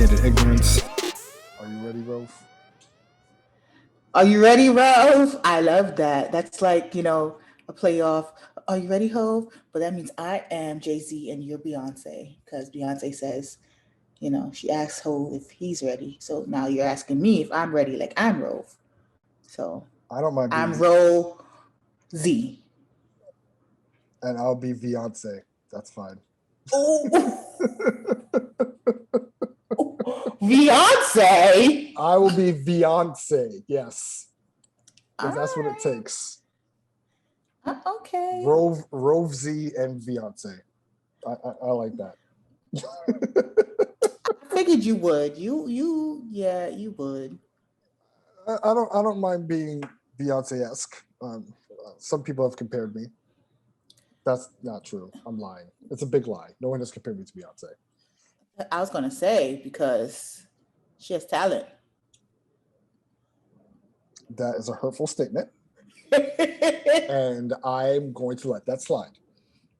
Sophisticated ignorance. Are you ready, Rove? Are you ready, Rove? I love that. That's like, a playoff. Are you ready, Hove? But that means I am Jay-Z and you're Beyonce. Because Beyonce says, she asks Hove if he's ready. So now you're asking me if I'm ready, like I'm Rove. So I don't mind being I'm Ro Z. And I'll be Beyonce. That's fine. Oh, Beyonce. I will be Beyonce. Yes, because that's what it right. takes. Okay. Rove Z and Beyonce. I like that. I figured you would. You would. I don't mind being Beyonce-esque. Some people have compared me. That's not true. I'm lying. It's a big lie. No one has compared me to Beyonce. I was going to say, because she has talent. That is a hurtful statement. And I'm going to let that slide.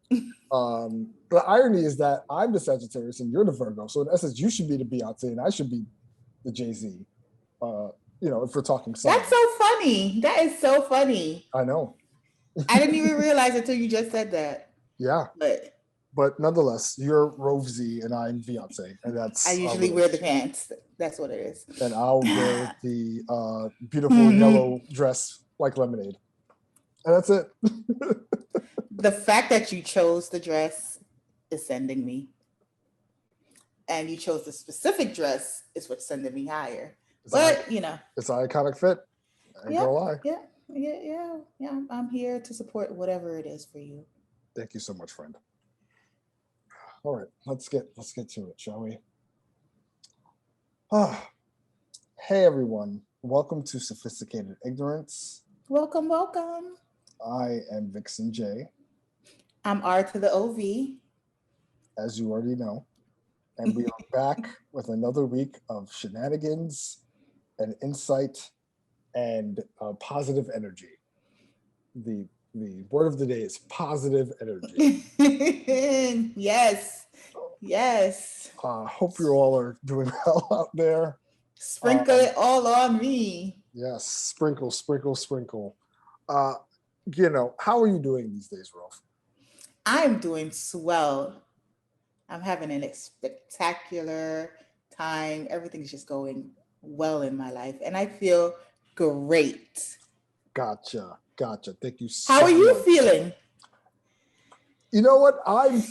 The irony is that I'm the Sagittarius and you're the Virgo. So in essence, you should be the Beyonce and I should be the Jay-Z. If we're talking science. That's so funny. That is so funny. I know. I didn't even realize until you just said that. Yeah. But nonetheless, you're Rove Z and I'm Beyonce. And that's I usually wear the pants. That's what it is. And I'll wear the beautiful yellow dress like lemonade. And that's it. The fact that you chose the dress is sending me. And you chose the specific dress is what's sending me higher. It's an iconic fit. I ain't gonna lie. Yeah. I'm here to support whatever it is for you. Thank you so much, friend. All right, let's get to it, shall we? Hey everyone, welcome to Sophisticated Ignorance. Welcome. I am Vixon J. I'm R to the OV. As you already know. And we are back with another week of shenanigans and insight and positive energy. The word of the day is positive energy. Yes. Hope you all are doing well out there. Sprinkle it all on me. Yes, sprinkle. How are you doing these days, Rolf? I'm doing swell. I'm having a spectacular time. Everything's just going well in my life. And I feel great. Gotcha. Thank you so much. How are you feeling? You know what? I am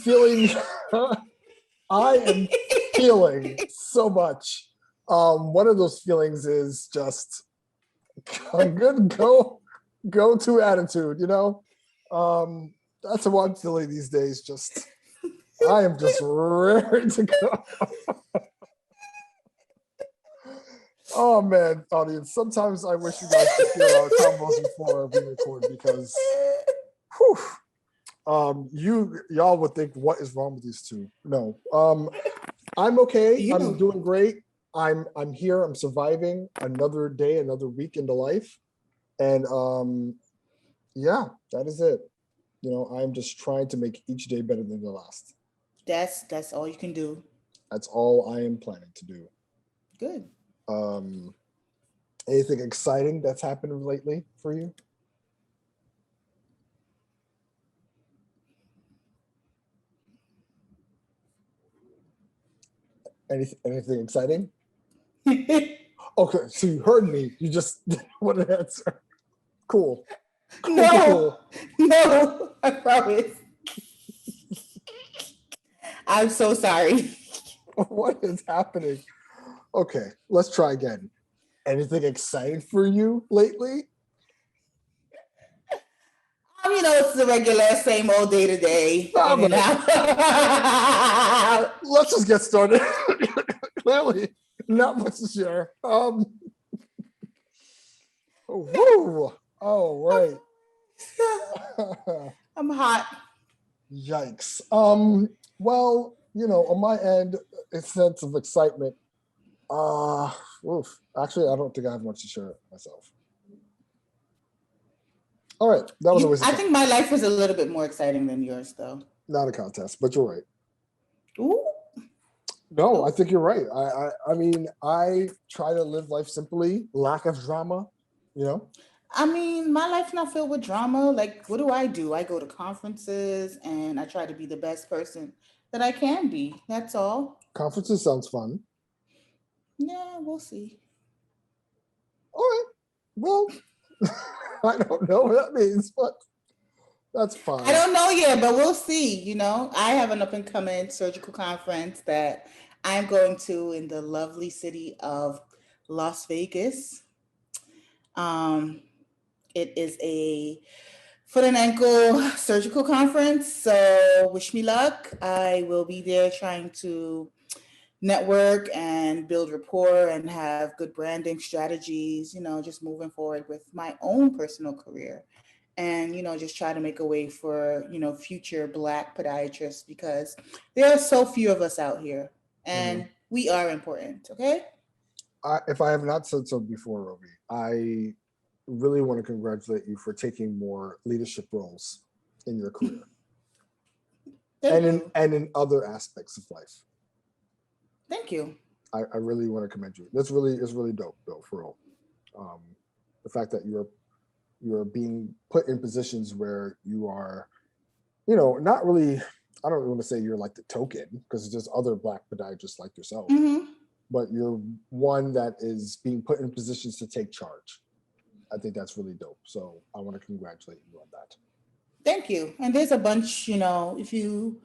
feeling so much. One of those feelings is just a good go-to attitude, That's what I'm feeling these days. I am just ready to go. Oh man, audience. Sometimes I wish you guys could hear our combos before we record because y'all would think, what is wrong with these two? No. I'm okay. I'm doing great. I'm here. I'm surviving another day, another week into life. And that is it. I'm just trying to make each day better than the last. That's all you can do. That's all I am planning to do. Good. Anything exciting that's happened lately for you? Anything exciting? Okay, so you heard me. You just want to answer. Cool. No, I promise. I'm so sorry. What is happening? Okay, let's try again. Anything exciting for you lately? It's the regular same old day to day. Let's just get started. Clearly, not much to share. Oh, right. I'm hot. Yikes. On my end, a sense of excitement. Actually, I don't think I have much to share myself. All right, that was always. I think my life was a little bit more exciting than yours, though. Not a contest, but you're right. Ooh. No, I Oh, think you're right. I mean, I try to live life simply, lack of drama, you know. I mean, my life's not filled with drama. Like, what do? I go to conferences and I try to be the best person that I can be. That's all. Conferences sounds fun. Yeah, we'll see. All right. Well, I don't know what that means, but that's I fine. don't know yet, but we'll see. I have an up and coming surgical conference that I'm going to in the lovely city of Las Vegas. Um, it is a foot and ankle surgical conference. So wish me luck. I will be there trying to network and build rapport and have good branding strategies, just moving forward with my own personal career. And, just try to make a way for, future Black podiatrists because there are so few of us out here Mhm. and we are important. Okay. If I have not said so before, Roby, I really want to congratulate you for taking more leadership roles in your career Thank you. and in other aspects of life. Thank you. I really want to commend you. It's really dope though, for real. Um, the fact that you're being put in positions where you are, not really. I don't want to say you're like the token because there's other Black podiatrists like yourself, Hmm. but you're one that is being put in positions to take charge. I think that's really dope. So I want to congratulate you on that. Thank you. And there's a bunch, if you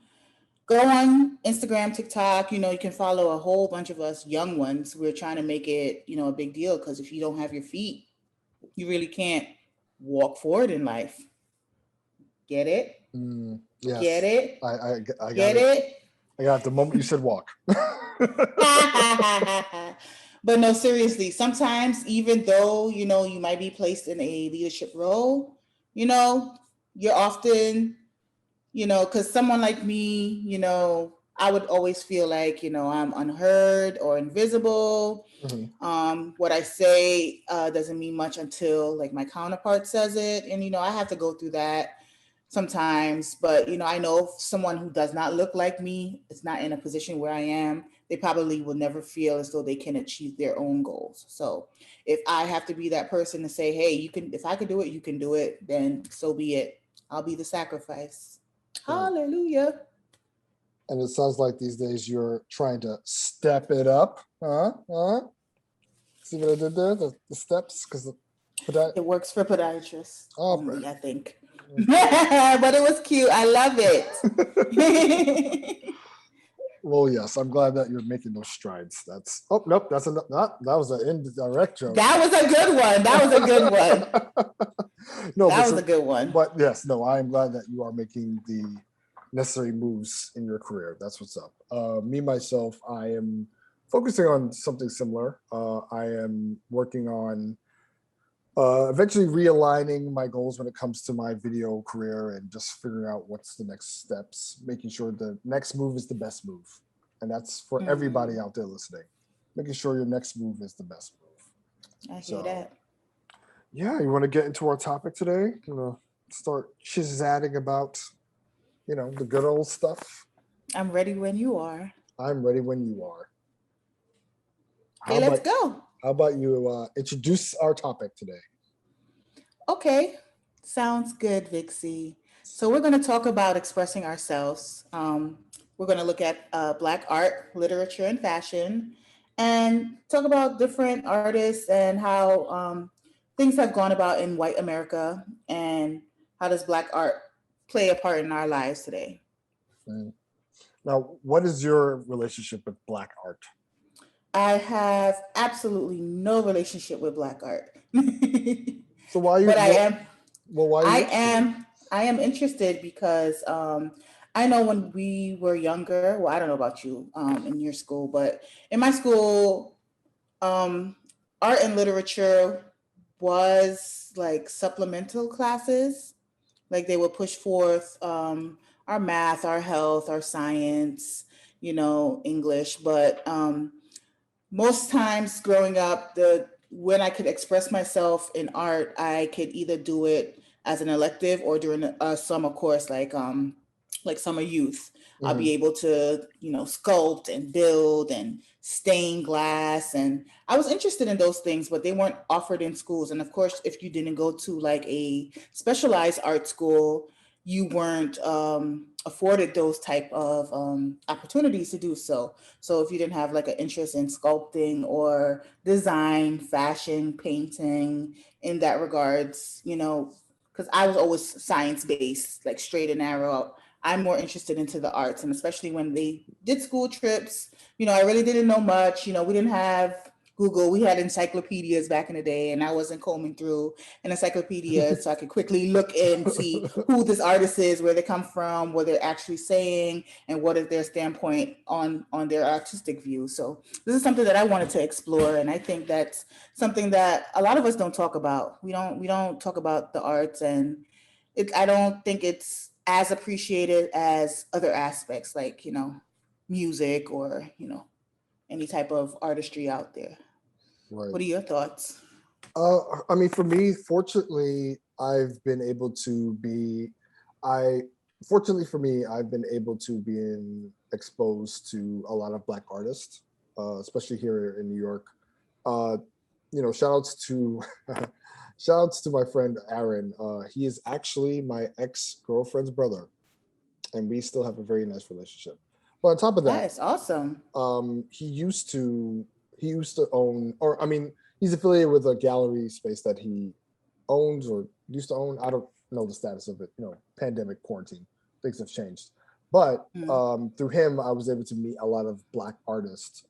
go on Instagram, TikTok, you can follow a whole bunch of us young ones. We're trying to make it, a big deal because if you don't have your feet, you really can't walk forward in life. Get it? Get Yes, it? I got Get it. it? I got it the moment you said walk. But no, seriously, sometimes even though, you might be placed in a leadership role, you know, you're often, because someone like me, I would always feel like, I'm unheard or invisible. Mhm. What I say doesn't mean much until like my counterpart says it. And, I have to go through that sometimes. But, I know if someone who does not look like me is not in a position where I am, they probably will never feel as though they can achieve their own goals. So if I have to be that person to say, hey, if I could do it, you can do it, then so be it. I'll be the sacrifice. Right. Hallelujah. And it sounds like these days you're trying to step it up. Huh? See what I did there? The steps? Because that. It works for podiatrists All only, right. I think. But it was cute. I love it. Well, yes, I'm glad that you're making those strides. That's nope, that's enough. That was an indirect joke. That was a good one. That was a good one. No, That was a good one. but yes, no, I am glad that you are making the necessary moves in your career. That's what's up. Me myself, I am focusing on something similar. I am working on eventually realigning my goals when it comes to my video career and just figuring out what's the next steps, making sure the next move is the best move. And that's for everybody Mm, out there listening, making sure your next move is the best move. I hear So, that. yeah, you want to get into our topic today? You know, start chizzatting about, the good old stuff. I'm ready when you are. I'm ready when you are. How Okay, let's about go. how about you introduce our topic today? Okay, sounds good, Vixie. So we're going to talk about expressing ourselves. We're going to look at Black art, literature, and fashion, and talk about different artists and how things have gone about in white America, and how does Black art play a part in our lives today. Mm. Now, what is your relationship with Black art? I have absolutely no relationship with Black art, So why you but I am why are you I interested in it? am I am interested because I know when we were younger. Well, I don't know about you in your school, but in my school, um, art and literature was like supplemental classes. Like they would push forth our math, our health, our science, English. But most times growing up, the when I could express myself in art, I could either do it as an elective or during a summer course like summer youth. I'll be Hmm. able to, sculpt and build and stain glass. And I was interested in those things, but they weren't offered in schools. And of course, if you didn't go to like a specialized art school, you weren't afforded those type of opportunities to do so. So if you didn't have like an interest in sculpting or design, fashion, painting, in that regards, because I was always science based, like straight and narrow. I'm more interested into the arts, and especially when they did school trips, I really didn't know much. We didn't have Google. We had encyclopedias back in the day, and I wasn't combing through an encyclopedia so I could quickly look and see who this artist is, where they come from, what they're actually saying, and what is their standpoint on their artistic view. So this is something that I wanted to explore, and I think that's something that a lot of us don't talk about. We don't talk about the arts, and I don't think it's as appreciated as other aspects like, music or, any type of artistry out there. Right. What are your thoughts? I mean, for me, fortunately, I've been able to be, I, fortunately for me, I've been able to be exposed to a lot of Black artists, especially here in New York. Uh, shout outs to, shout outs to my friend Aaron. He is actually my ex girlfriend's brother, and we still have a very nice relationship. But on top of That that, is awesome. he used to own, or I mean, he's affiliated with a gallery space that he owns or used to own. I don't know the status of it. Pandemic, quarantine, things have changed. But Mm, through him, I was able to meet a lot of Black artists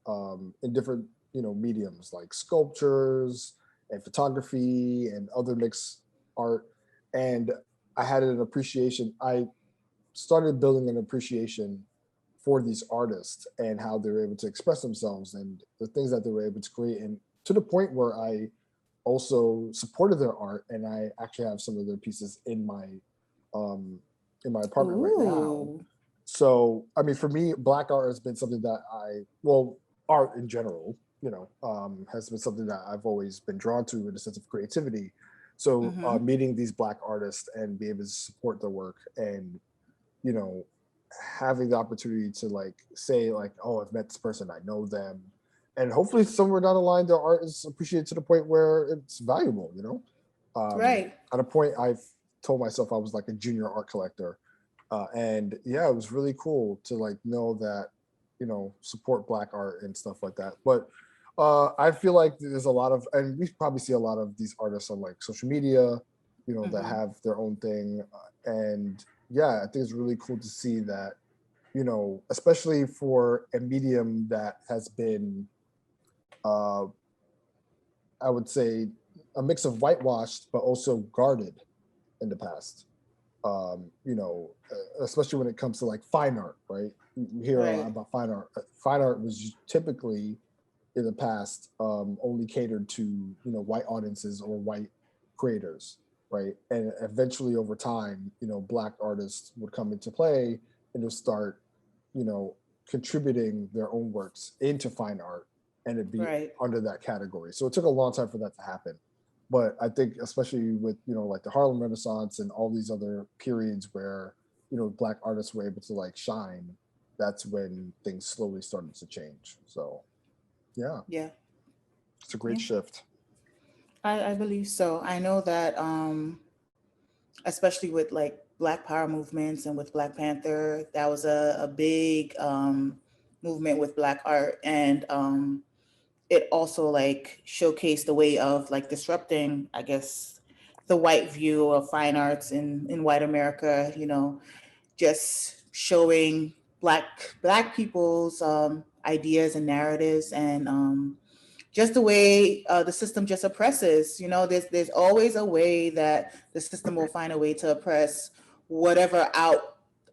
in different mediums like sculptures and photography and other mixed art. And I had an appreciation. I started building an appreciation for these artists and how they were able to express themselves and the things that they were able to create, and to the point where I also supported their art, and I actually have some of their pieces um in my apartment right now. ooh. So I mean, for me, Black art has been something that art in general, has been something that I've always been drawn to in a sense of creativity. So Mm-hmm. meeting these Black artists and be able to support their work, and you know having the opportunity to like say like, oh, I've met this person, I know them, and hopefully somewhere down the line their art is appreciated to the point where it's valuable. Right. At a point I've told myself I was like a junior art collector, and yeah, it was really cool to like know that, support Black art and stuff like that. But I feel like there's a lot of, and we probably see a lot of these artists on like social media, that Mm-hmm. have their own thing, and yeah, I think it's really cool to see that, especially for a medium that has been, uh, I would say, a mix of whitewashed but also guarded in the past. Especially when it comes to like fine art, right? We hear a lot Right. about fine art. Fine art was typically in the past only catered to white audiences or white creators, right? And eventually, over time, Black artists would come into play and they'll start, you know, contributing their own works into fine art, and it'd be Right. under that category. So it took a long time for that to happen. But I think, especially with like the Harlem Renaissance and all these other periods where Black artists were able to like shine, that's when things slowly started to change. So yeah, Yeah. it's a great Yeah. shift. I believe so. I know that especially with like Black Power movements and with Black Panther, that was a big movement with Black art. And it also like showcased the way of like disrupting, I guess, the white view of fine arts in white America, just showing black people's ideas and narratives, and just the way the system just oppresses. There's always a way that the system will find a way to oppress whatever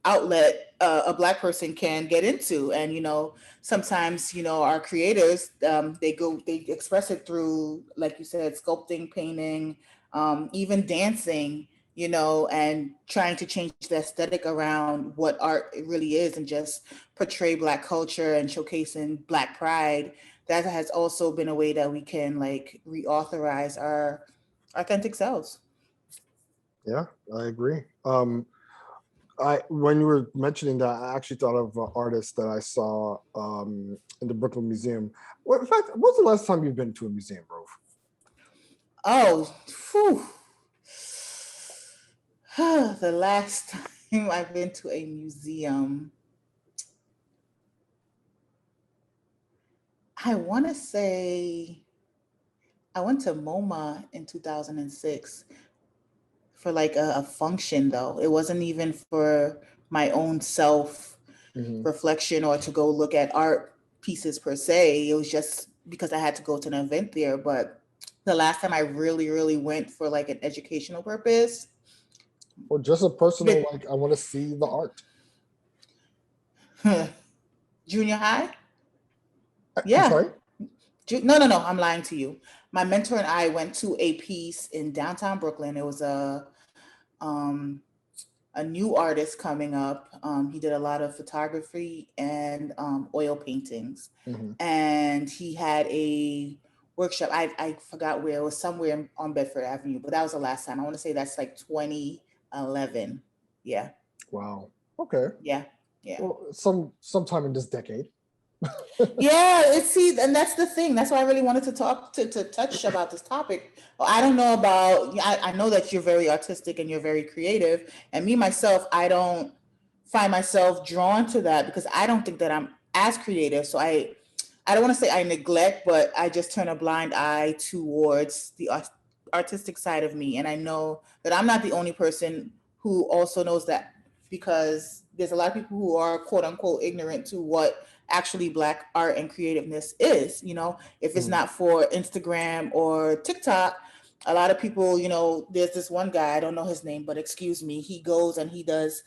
outlet a black person can get into. And sometimes our creators, they express it through, like you said, sculpting, painting, even dancing, and trying to change the aesthetic around what art really is, and just portray black culture and showcasing black pride. That has also been a way that we can like reauthorize our authentic selves. Yeah, I agree. When you were mentioning that, I actually thought of an artist that I saw in the Brooklyn Museum. Well, in fact, when was the last time you've been to a museum, Rove? Oh, phew. The last time I've been to a museum, I want to say I went to MoMA in 2006 for like a function, though. It wasn't even for my own self Hmm. reflection or to go look at art pieces per se. It was just because I had to go to an event there. But the last time I really, really went for like an educational purpose, Or just a personal, like, I want to see the art. junior high. I'm Yeah. sorry? No, no, no. I'm lying to you. My mentor and I went to a piece in downtown Brooklyn. It was um, a new artist coming up. He did a lot of photography and oil paintings, Hmm. and he had a workshop. I forgot where it was, somewhere on Bedford Avenue, but that was the last time. I want to say that's like 2011. Yeah, Wow. Okay. yeah, yeah. Well, sometime in this decade. Yeah, it's see, and that's the thing. That's why I really wanted to talk to touch about this topic. I don't know about. I know that you're very artistic and you're very creative, and me myself, I don't find myself drawn to that because I don't think that I'm as creative. So I don't want to say I neglect, but I just turn a blind eye towards the artistic side of me, and I know that I'm not the only person who also knows that because there's a lot of people who are quote unquote ignorant to what actually black art and creativeness is. If it's Mhm. not for Instagram or TikTok, a lot of people, there's this one guy, I don't know his name, but excuse me, he goes and he does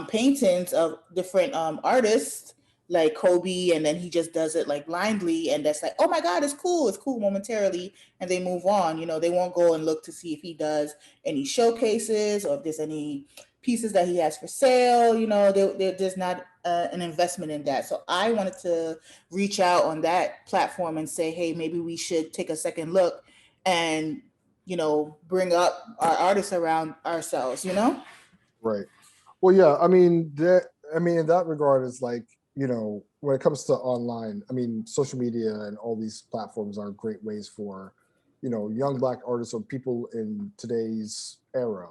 paintings of different artists like Kobe, and then he just does it like blindly, and that's like, oh my god, it's cool momentarily, and they move on. They won't go and look to see if he does any showcases or if there's any pieces that he has for sale. There's not an investment in that. So I wanted to reach out on that platform and say, hey, maybe we should take a second look and bring up our artists around ourselves. Right. Well, yeah. I mean that. I mean, in that regard, it's like, when it comes to online. I mean, social media and all these platforms are great ways for, young black artists or people in today's era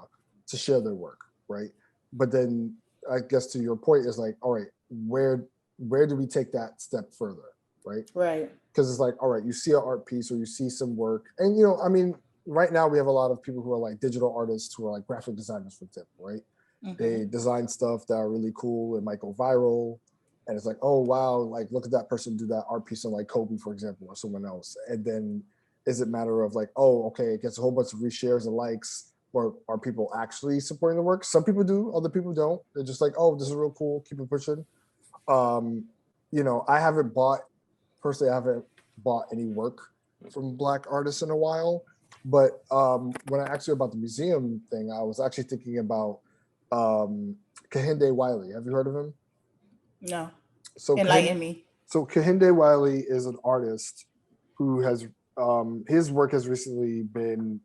to share their work, right? But then, I guess to your point is like, all right, where do we take that step further, right? Right. Because it's like, all right, you see an art piece or you see some work, and I mean, right now we have a lot of people who are like digital artists who are like graphic designers, for example, right? Mm-hmm. They design stuff that are really cool and might go viral, and it's like, oh wow, like look at that person do that art piece on like Kobe, for example, or someone else. And then is it matter of like, oh, okay, it gets a whole bunch of reshares and likes, or are people actually supporting the work? Some people do, other people don't. They're just like, oh, this is real cool, keep it pushing. um I haven't bought personally, I haven't bought any work from black artists in a while. But when I asked you about the museum thing, I was actually thinking about um, Kehinde Wiley. Have you heard of him? No. So Enlighten me. Kehinde Wiley is an artist who has his work has recently been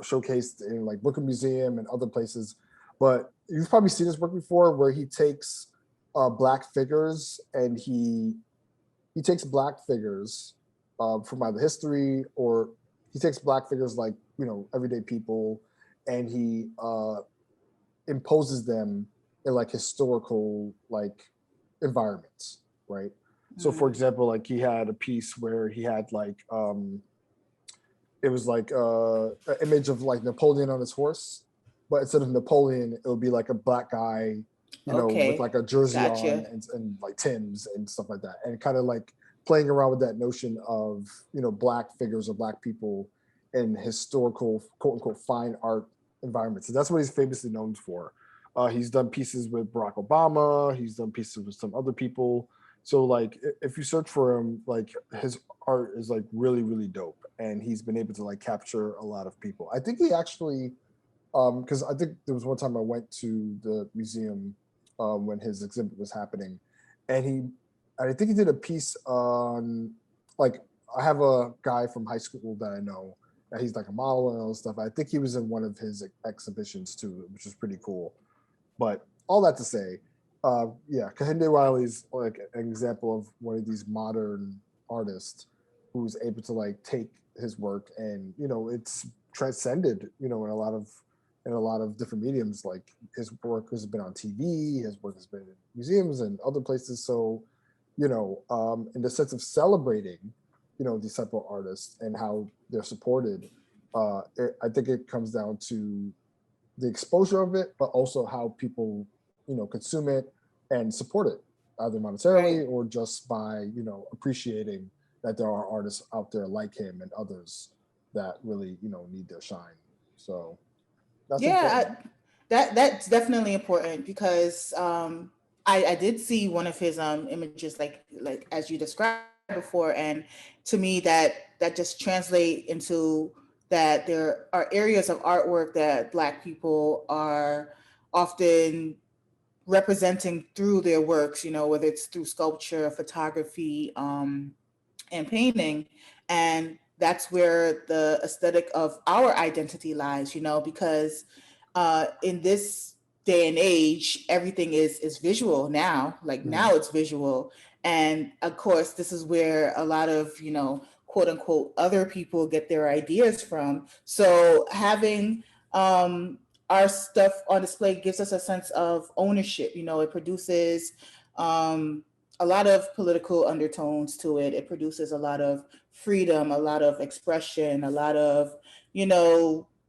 showcased in like Brooklyn Museum and other places. But you've probably seen his work before, where he takes black figures and he takes black figures from either history, or he takes black figures like everyday people, and he imposes them in like historical like environments, right? So for Mm. example, like he had a piece where he had like it was like an image of like Napoleon on his horse, but instead of Napoleon, it would be like a black guy, with Okay. like a jersey on Gotcha. and like Tim's and stuff like that, and kind of like playing around with that notion of black figures or black people in historical quote unquote fine art environments. So that's what he's famously known for. He's done pieces with Barack Obama. He's done pieces with some other people. So like if you search for him, like his art is like really really dope, and he's been able to like capture a lot of people. I think he actually because I think there was one time I went to the museum when his exhibit was happening, and I think he did a piece on like I have a guy from high school that I know that he's like a model and all this stuff. I think he was in one of his exhibitions too, which is pretty cool. But all that to say, yeah, Kehinde Wiley's like an example of one of these modern artists who's able to like take his work and it's transcended in a lot of different mediums. Like his work has been on TV, his work has been in museums and other places. So in the sense of celebrating these type of artists and how they're supported, I think it comes down to the exposure of it, but also how people consume it and support it, either monetarily Right. or just by appreciating that there are artists out there like him and others that really need their shine. So that's important. Yeah, that's definitely important because I did see one of his images like as you described before, and to me that just translate into that there are areas of artwork that Black people are often representing through their works, whether it's through sculpture, photography, and painting. And that's where the aesthetic of our identity lies, because in this day and age, everything is visual now. Like Mhm. now it's visual. And of course, this is where a lot of, quote unquote, other people get their ideas from. So having our stuff on display gives us a sense of ownership. It produces a lot of political undertones to it. It produces a lot of freedom, a lot of expression, a lot of,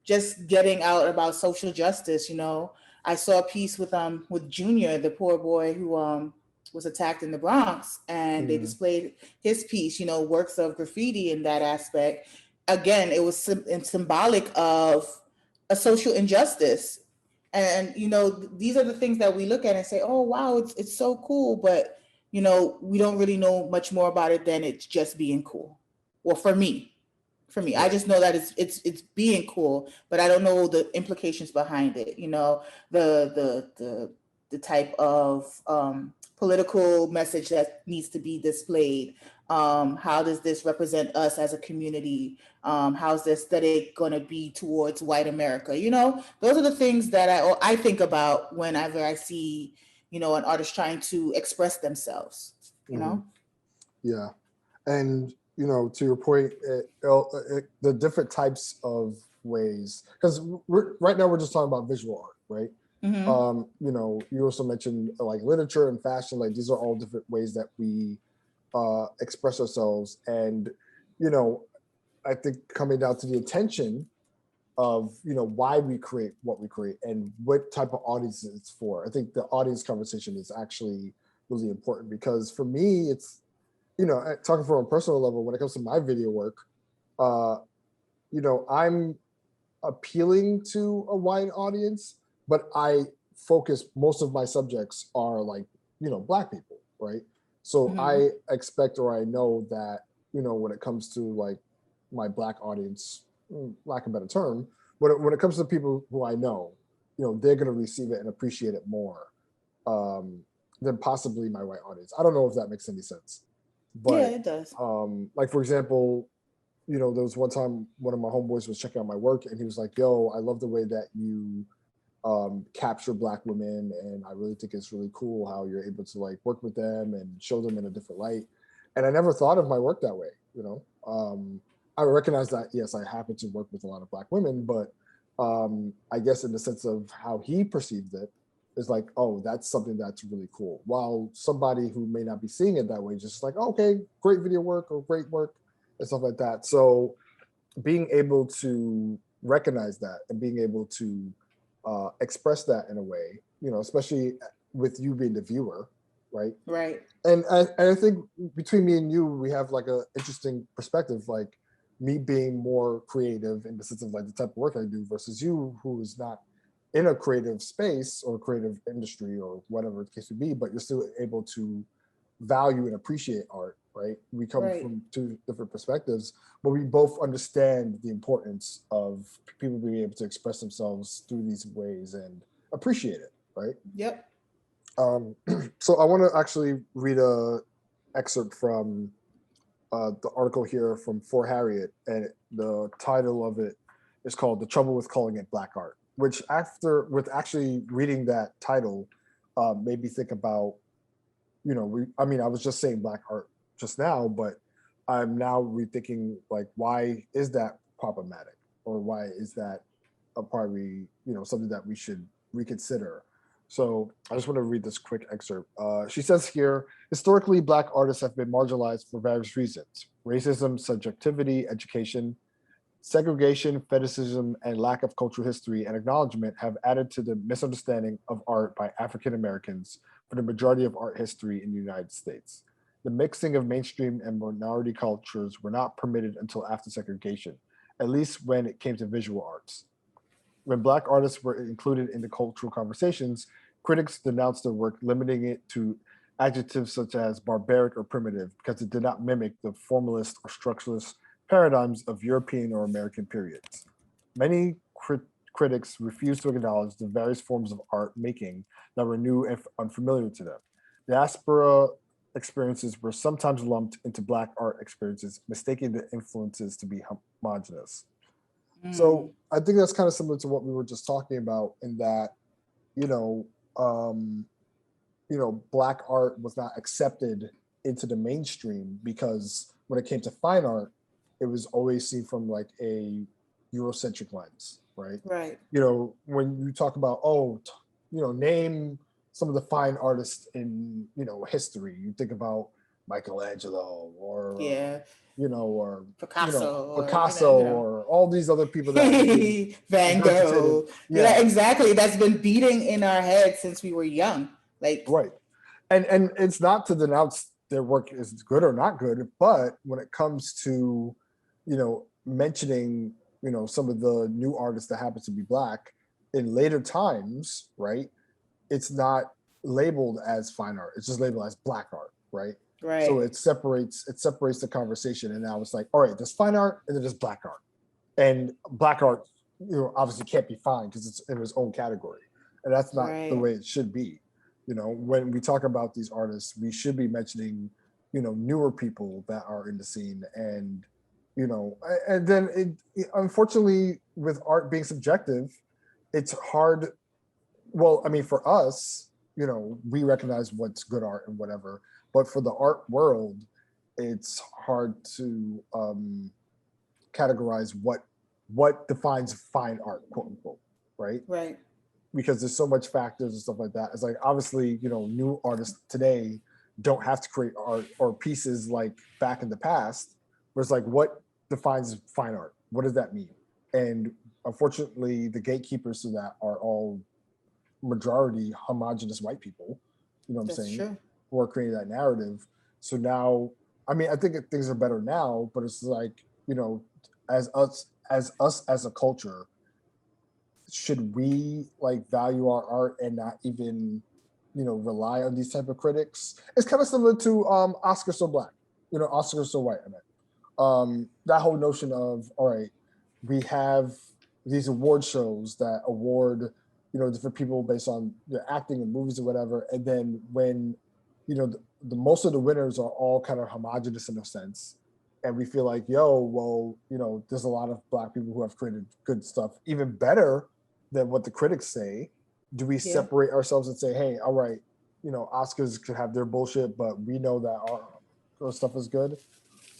just getting out about social justice. I saw a piece with Junior, the poor boy who was attacked in the Bronx, and they Mhm. displayed his piece, works of graffiti in that aspect. Again, it was symbolic of a social injustice. And these are the things that we look at and say, oh wow, it's so cool, but we don't really know much more about it than it's just being cool. Well, for me, I Right. just know that it's being cool, but I don't know the implications behind it. The type of political message that needs to be displayed. How does this represent us as a community? How's the aesthetic going to be towards white America? Those are the things that I think about whenever I see an artist trying to express themselves. You Hmm. know. Yeah. And to your point, the different types of ways, because right now we're just talking about visual art, right? Mm-hmm. You also mentioned like literature and fashion. Like these are all different ways that we express ourselves. And you know I think coming down to the intention of why we create what we create and what type of audience it's for. I think the audience conversation is actually really important, because for me it's talking from a personal level, when it comes to my video work, uh I'm appealing to a wide audience, but I focus, most of my subjects are like Black people, right? So Mm-hmm. I expect, or I know that when it comes to like my Black audience, lack of a better term, when it comes to people who I know, they're going to receive it and appreciate it more um, than possibly my white audience. I don't know if that makes any sense, Yeah, but it does. like for example, there was one time one of my homeboys was checking out my work and he was like, "Yo, I love the way that you capture Black women, and I really think it's really cool how you're able to like work with them and show them in a different light." And I never thought of my work that way. I recognize that, yes, I happen to work with a lot of Black women, but I guess in the sense of how he perceived it is like, oh, that's something that's really cool. While somebody who may not be seeing it that way, just like, oh, okay, great video work or great work and stuff like that. So being able to recognize that and being able to express that in a way, especially with you being the viewer, right? Right. And I think between me and you, we have like a interesting perspective. Like me being more creative in the sense of like the type of work I do versus you, who is not in a creative space or creative industry or whatever the case would be, but you're still able to value and appreciate art, right? We come Right. from two different perspectives, but we both understand the importance of people being able to express themselves through these ways and appreciate it, right? Yep. Um, so I want to actually read a excerpt from the article here from For Harriet, and the title of it is called "The Trouble with Calling It Black Art." which with actually reading that title, made me think about, I was just saying black art just now, but I'm now rethinking, like, why is that problematic, or why is that a probably something that we should reconsider. So I just want to read this quick excerpt. She says here, historically, black artists have been marginalized for various reasons: racism, subjectivity, education, segregation, fetishism, and lack of cultural history and acknowledgement have added to the misunderstanding of art by African Americans for the majority of art history in the United States. The mixing of mainstream and minority cultures were not permitted until after segregation, at least when it came to visual arts. When black artists were included in the cultural conversations, critics denounced their work, limiting it to adjectives such as barbaric or primitive because it did not mimic the formalist or structuralist paradigms of European or American periods. Many critics refused to acknowledge the various forms of art making that were new and unfamiliar to them. Diaspora experiences were sometimes lumped into black art experiences, mistaking the influences to be homogenous. So I think that's kind of similar to what we were just talking about, in that, you know, um, black art was not accepted into the mainstream because when it came to fine art, it was always seen from like a Eurocentric lens, right? Right. When you talk about, name some of the fine artists in history, you think about Michelangelo or Yeah. or Picasso, Picasso, or all these other people that have been Van regurgitated. Gogh. Yeah, Yeah, exactly. That's been beating in our heads since we were young. Like, right. And it's not to denounce their work is good or not good, but when it comes to, mentioning, some of the new artists that happen to be black in later times, right? It's not labeled as fine art. It's just labeled as black art, right? So right. it separates the conversation, and now it's like, all right, there's fine art and then there's black art, and black art, obviously can't be fine because it's in its own category, and that's not the Right. way it should be. When we talk about these artists, we should be mentioning, newer people that are in the scene, and and then unfortunately, with art being subjective, it's hard. Well, I mean, for us, we recognize what's good art and whatever, but for the art world, it's hard to categorize what defines fine art, quote unquote, right? Right. Because there's so much factors and stuff like that. It's like, obviously, new artists today don't have to create art or pieces like back in the past, where it's like, what defines fine art? What does that mean? And unfortunately, the gatekeepers to that are all majority homogenous white people, you know what I'm That's saying, true. who are creating that narrative. So now, I mean, I think things are better now, but it's like, as us as a culture, should we like value our art and not even, rely on these type of critics? It's kind of similar to Oscar So Black, Oscar So White. I mean, that whole notion of, all right, we have these award shows that award, different people based on their acting in movies or whatever, and then when, the most of the winners are all kind of homogenous in a sense, and we feel like, yo, well, there's a lot of black people who have created good stuff, even better than what the critics say. Do we Yeah. separate ourselves and say, hey, all right, Oscars could have their bullshit, but we know that our stuff is good?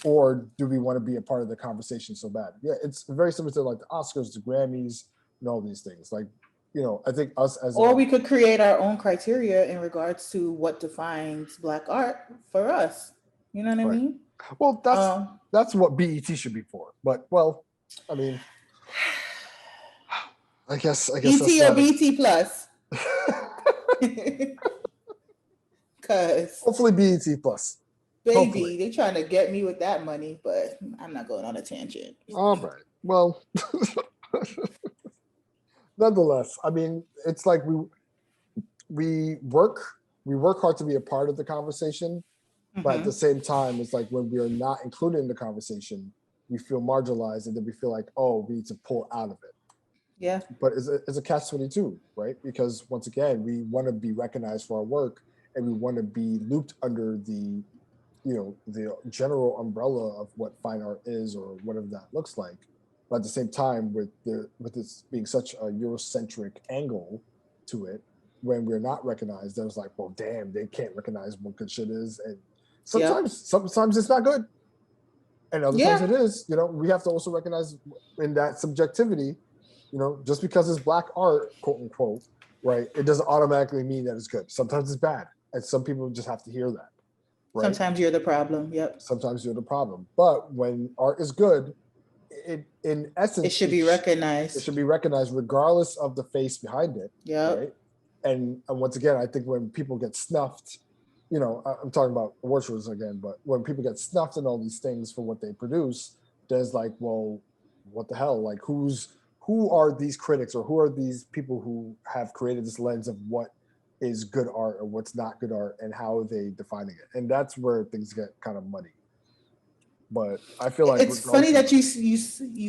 Or do we want to be a part of the conversation so bad? Yeah, it's very similar to like the Oscars, the Grammys, and all these things. Like, I think us as Or a we could create our own criteria in regards to what defines black art for us. You know what I right. mean? Well, that's Um, that's what BET should be for. But well, I mean, I guess that's ET or not a. BT plus. Cause Hopefully BET plus. Hopefully. baby, they trying to get me with that money, but I'm not going on a tangent. All right. Well, nonetheless, I mean, it's like we work we work hard to be a part of the conversation, but at the Mm-hmm. same time, it's like when we are not included in the conversation, we feel marginalized, and then we feel like, oh, we need to pull out of it. Yeah. But it's a catch-22, right? Because once again, we want to be recognized for our work, and we want to be looped under the general umbrella of what fine art is or whatever that looks like. But at the same time, with this being such a Eurocentric angle to it, when we're not recognized, there's like, well, damn, they can't recognize what good shit is, and Yep. sometimes it's not good, and other times Yeah. it is. We have to also recognize in that subjectivity. Just because it's black art, quote unquote, right? It doesn't automatically mean that it's good. Sometimes it's bad, and some people just have to hear that, right? Sometimes you're the problem. Yep. Sometimes you're the problem. But when art is good, in essence, It should be it recognized. should be recognized regardless of the face behind it, Yep. right? And once again, I think when people get snuffed, I'm talking about award shows again, but when people get snuffed in all these things for what they produce, there's like, well, what the hell? Like, who are these critics, or who are these people who have created this lens of what is good art or what's not good art, and how are they defining it? And that's where things get kind of muddy. But I feel like It's funny that you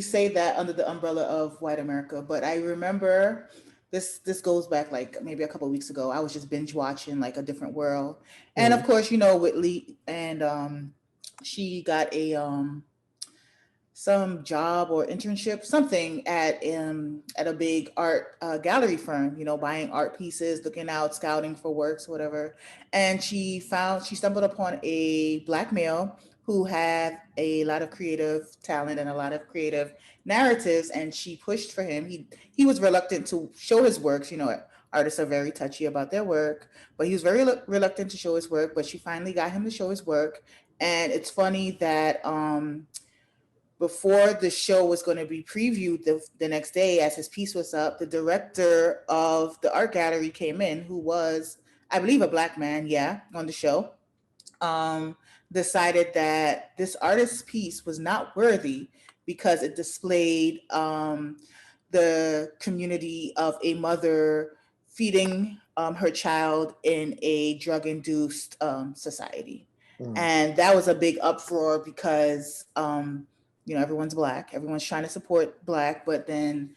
say that under the umbrella of white America, but I remember this goes back like maybe a couple of weeks ago. I was just binge watching like A Different World, and of course Whitley, and she got a some job or internship, something at a big art gallery firm, buying art pieces, looking out, scouting for works, whatever. And she stumbled upon a black male who had a lot of creative talent and a lot of creative narratives, and she pushed for him. He was reluctant to show his works. Artists are very touchy about their work, but he was very reluctant to show his work. But she finally got him to show his work, and it's funny that before the show was going to be previewed the next day, as his piece was up, the director of the art gallery came in, who was, I believe, a black man, yeah, on the show, decided that this artist's piece was not worthy because it displayed the community of a mother feeding her child in a drug-induced society. And that was a big uproar because everyone's black, everyone's trying to support black, but then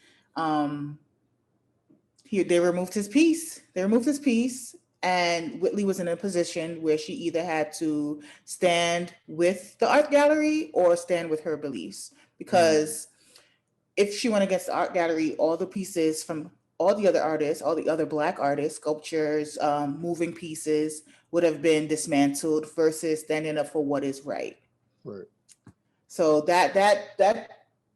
they removed his piece. And Whitley was in a position where she either had to stand with the art gallery or stand with her beliefs, because if she went against the art gallery, all the pieces from all the other artists, all the other black artists, sculptures, moving pieces, would have been dismantled versus standing up for what is right. Right. So that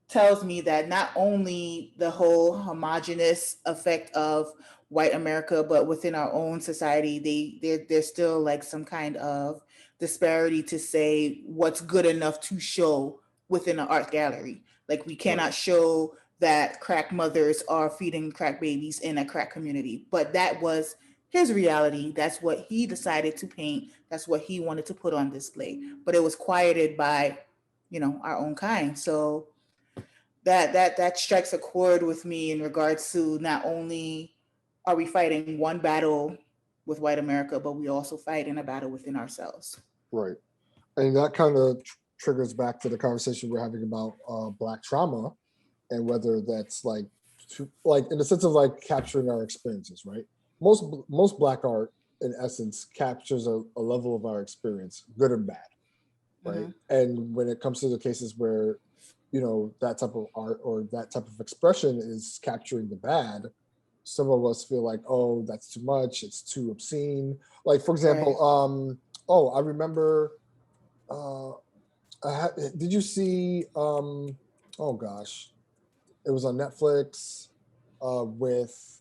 tells me that not only the whole homogenous effect of white America, but within our own society, there's still like some kind of disparity to say what's good enough to show within an art gallery. Like, we cannot show that crack mothers are feeding crack babies in a crack community, but that was his reality. That's what he decided to paint. That's what he wanted to put on display. But it was quieted by, our own kind. So that strikes a chord with me in regards to, not only are we fighting one battle with white America, but we also fight in a battle within ourselves. Right. And that kind of triggers back to the conversation we're having about black trauma, and whether that's like in the sense of like capturing our experiences, right? Most black art, in essence, captures a level of our experience, good and bad, right? And when it comes to the cases where that type of art or that type of expression is capturing the bad, some of us feel like, oh, that's too much, it's too obscene. Like, for example, I remember, did you see, oh gosh, it was on Netflix with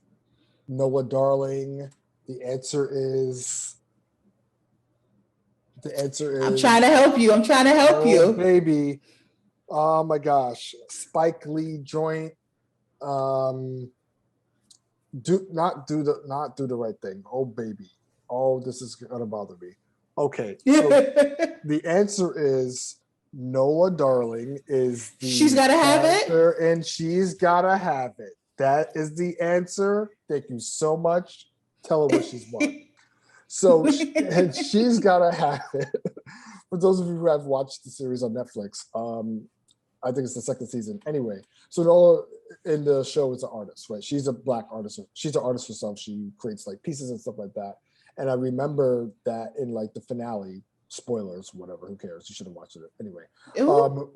Noah Darling. The answer is I'm trying to help you. Oh, baby. Oh my gosh. Spike Lee joint. Not do the right thing. Oh baby. Oh, this is gonna bother me. Okay. So the answer is Noah Darling is the She's gotta have it, and she's gotta have it. That is the answer. Thank you so much. Tell her what she's want. So, and she's gotta have it. For those of you who have watched the series on Netflix, I think it's the second season. Anyway, so Noah in the show is an artist, right? She's a black artist. She's an artist herself. She creates like pieces and stuff like that. And I remember that in like the finale, Spoilers, whatever. Who cares? You should have watched it anyway. Ooh,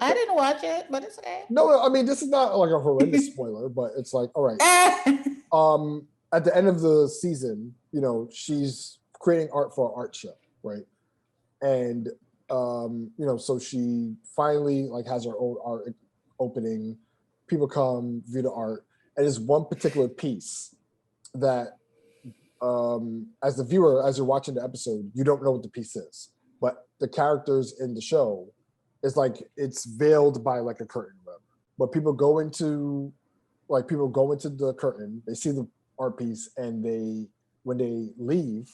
I didn't watch it, but it's okay. No, I mean this is not like a horrendous spoiler, but it's like, all right. At the end of the season, you know, she's creating art for an art show, right? And you know, so she finally like has her own art opening. People come view the art, and there's one particular piece that as the viewer, as you're watching the episode, you don't know what the piece is, but the characters in the show, it's like it's veiled by like a curtain, whatever. But people go into the curtain, they see the art piece, and when they leave,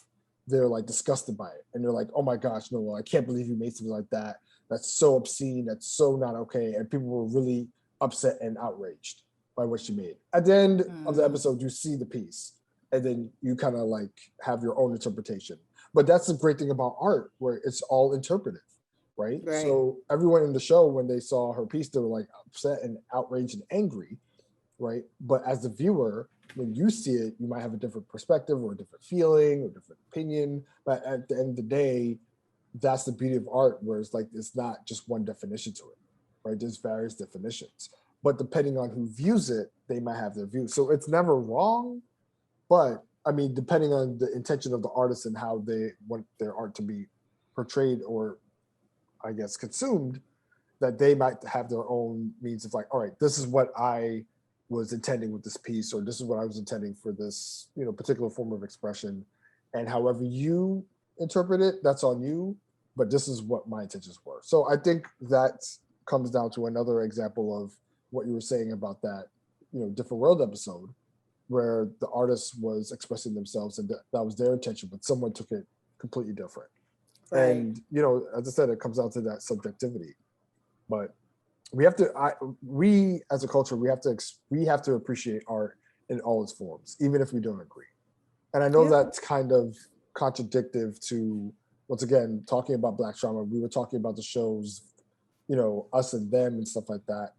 they're like disgusted by it, and they're like, "Oh my gosh, no! I can't believe you made something like that. That's so obscene. That's so not okay." And people were really upset and outraged by what she made. At the end of the episode, you see the piece, and then you kind of like have your own interpretation. But that's the great thing about art, where it's all interpretive, right? So everyone in the show, when they saw her piece, they were like upset and outraged and angry, right? But as the viewer, when you see it, you might have a different perspective or a different feeling or different opinion. But at the end of the day, that's the beauty of art, where it's like it's not just one definition to it, right? There's various definitions. But depending on who views it, they might have their view. So it's never wrong, but I mean, depending on the intention of the artist and how they want their art to be portrayed or, I guess, consumed, that they might have their own means of like, all right, this is what I was intending with this piece, or this is what I was intending for this, you know, particular form of expression. And however you interpret it, that's on you. But this is what my intentions were. So I think that comes down to another example of what you were saying about that, you know, Different World episode, where the artist was expressing themselves and that was their intention, but someone took it completely different. Right. And, you know, as I said, it comes down to that subjectivity. But we as a culture, we have to appreciate art in all its forms, even if we don't agree. And I know that's kind of contradictory to, once again, talking about Black trauma. We were talking about the shows, you know, Us and Them and stuff like that.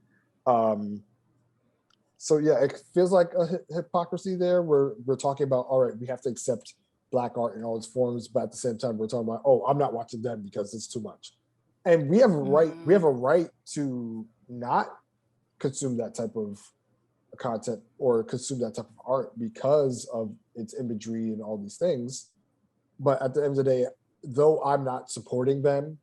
So yeah, it feels like a hypocrisy there, where we're talking about, all right, we have to accept Black art in all its forms, but at the same time, we're talking about, oh, I'm not watching them because it's too much. And we have a right, to not consume that type of content or consume that type of art because of its imagery and all these things. But at the end of the day, though I'm not supporting them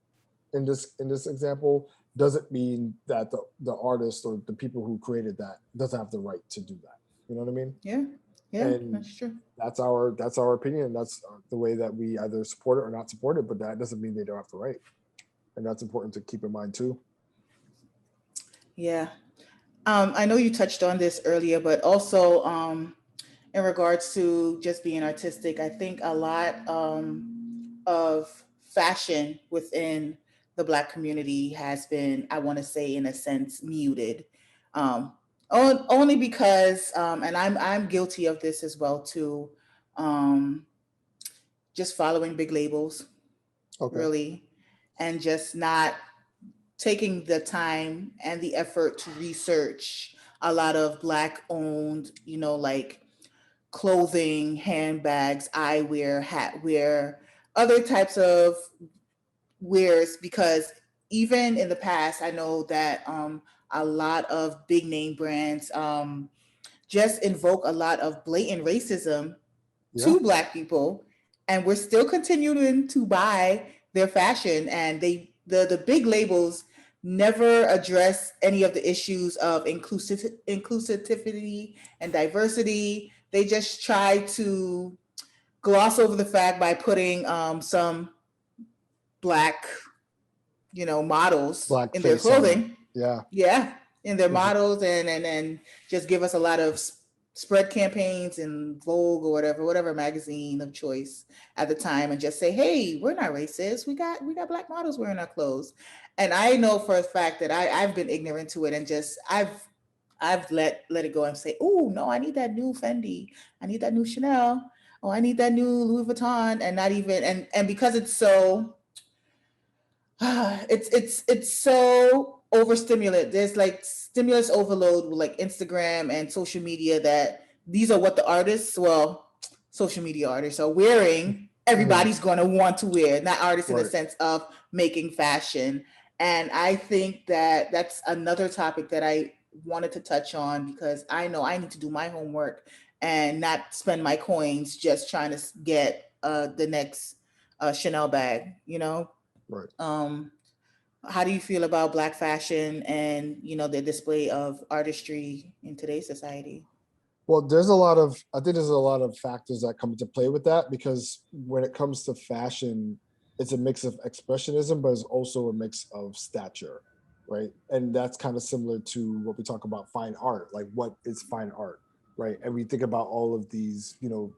in this example, doesn't mean that the artist or the people who created that doesn't have the right to do that. You know what I mean? Yeah, and that's true. That's our opinion. That's the way that we either support it or not support it. But that doesn't mean they don't have the right, and that's important to keep in mind too. Yeah, I know you touched on this earlier, but also in regards to just being artistic, I think a lot of fashion within the Black community has been, I want to say, in a sense, muted. Only because, and I'm guilty of this as well too, just following big labels, really, and just not taking the time and the effort to research a lot of Black owned, you know, like clothing, handbags, eyewear, hatwear, other types of wears, because even in the past, I know that a lot of big name brands just invoke a lot of blatant racism to Black people, and we're still continuing to buy their fashion, and the big labels never address any of the issues of inclusivity and diversity. They just try to gloss over the fact by putting some Black, you know, models in their clothing. In their models, and just give us a lot of spread campaigns in Vogue or whatever magazine of choice at the time, and just say, hey, we're not racist. We got Black models wearing our clothes. And I know for a fact that I've been ignorant to it, and just I've let it go and say, oh no, I need that new Fendi, I need that new Chanel, oh, I need that new Louis Vuitton, and not even and because it's so it's so overstimulated. There's like stimulus overload with like Instagram and social media, that these are what the artists, social media artists, are wearing everybody's going to want to wear, not artists in the Right. sense of making fashion. And I think that that's another topic that I wanted to touch on, because I know I need to do my homework and not spend my coins just trying to get the next Chanel bag, you know? Right. Um, how do you feel about Black fashion and, you know, the display of artistry in today's society? Well, I think there's a lot of factors that come into play with that, because when it comes to fashion, it's a mix of expressionism, but it's also a mix of stature, right? And that's kind of similar to what we talk about fine art, like what is fine art, right? And we think about all of these,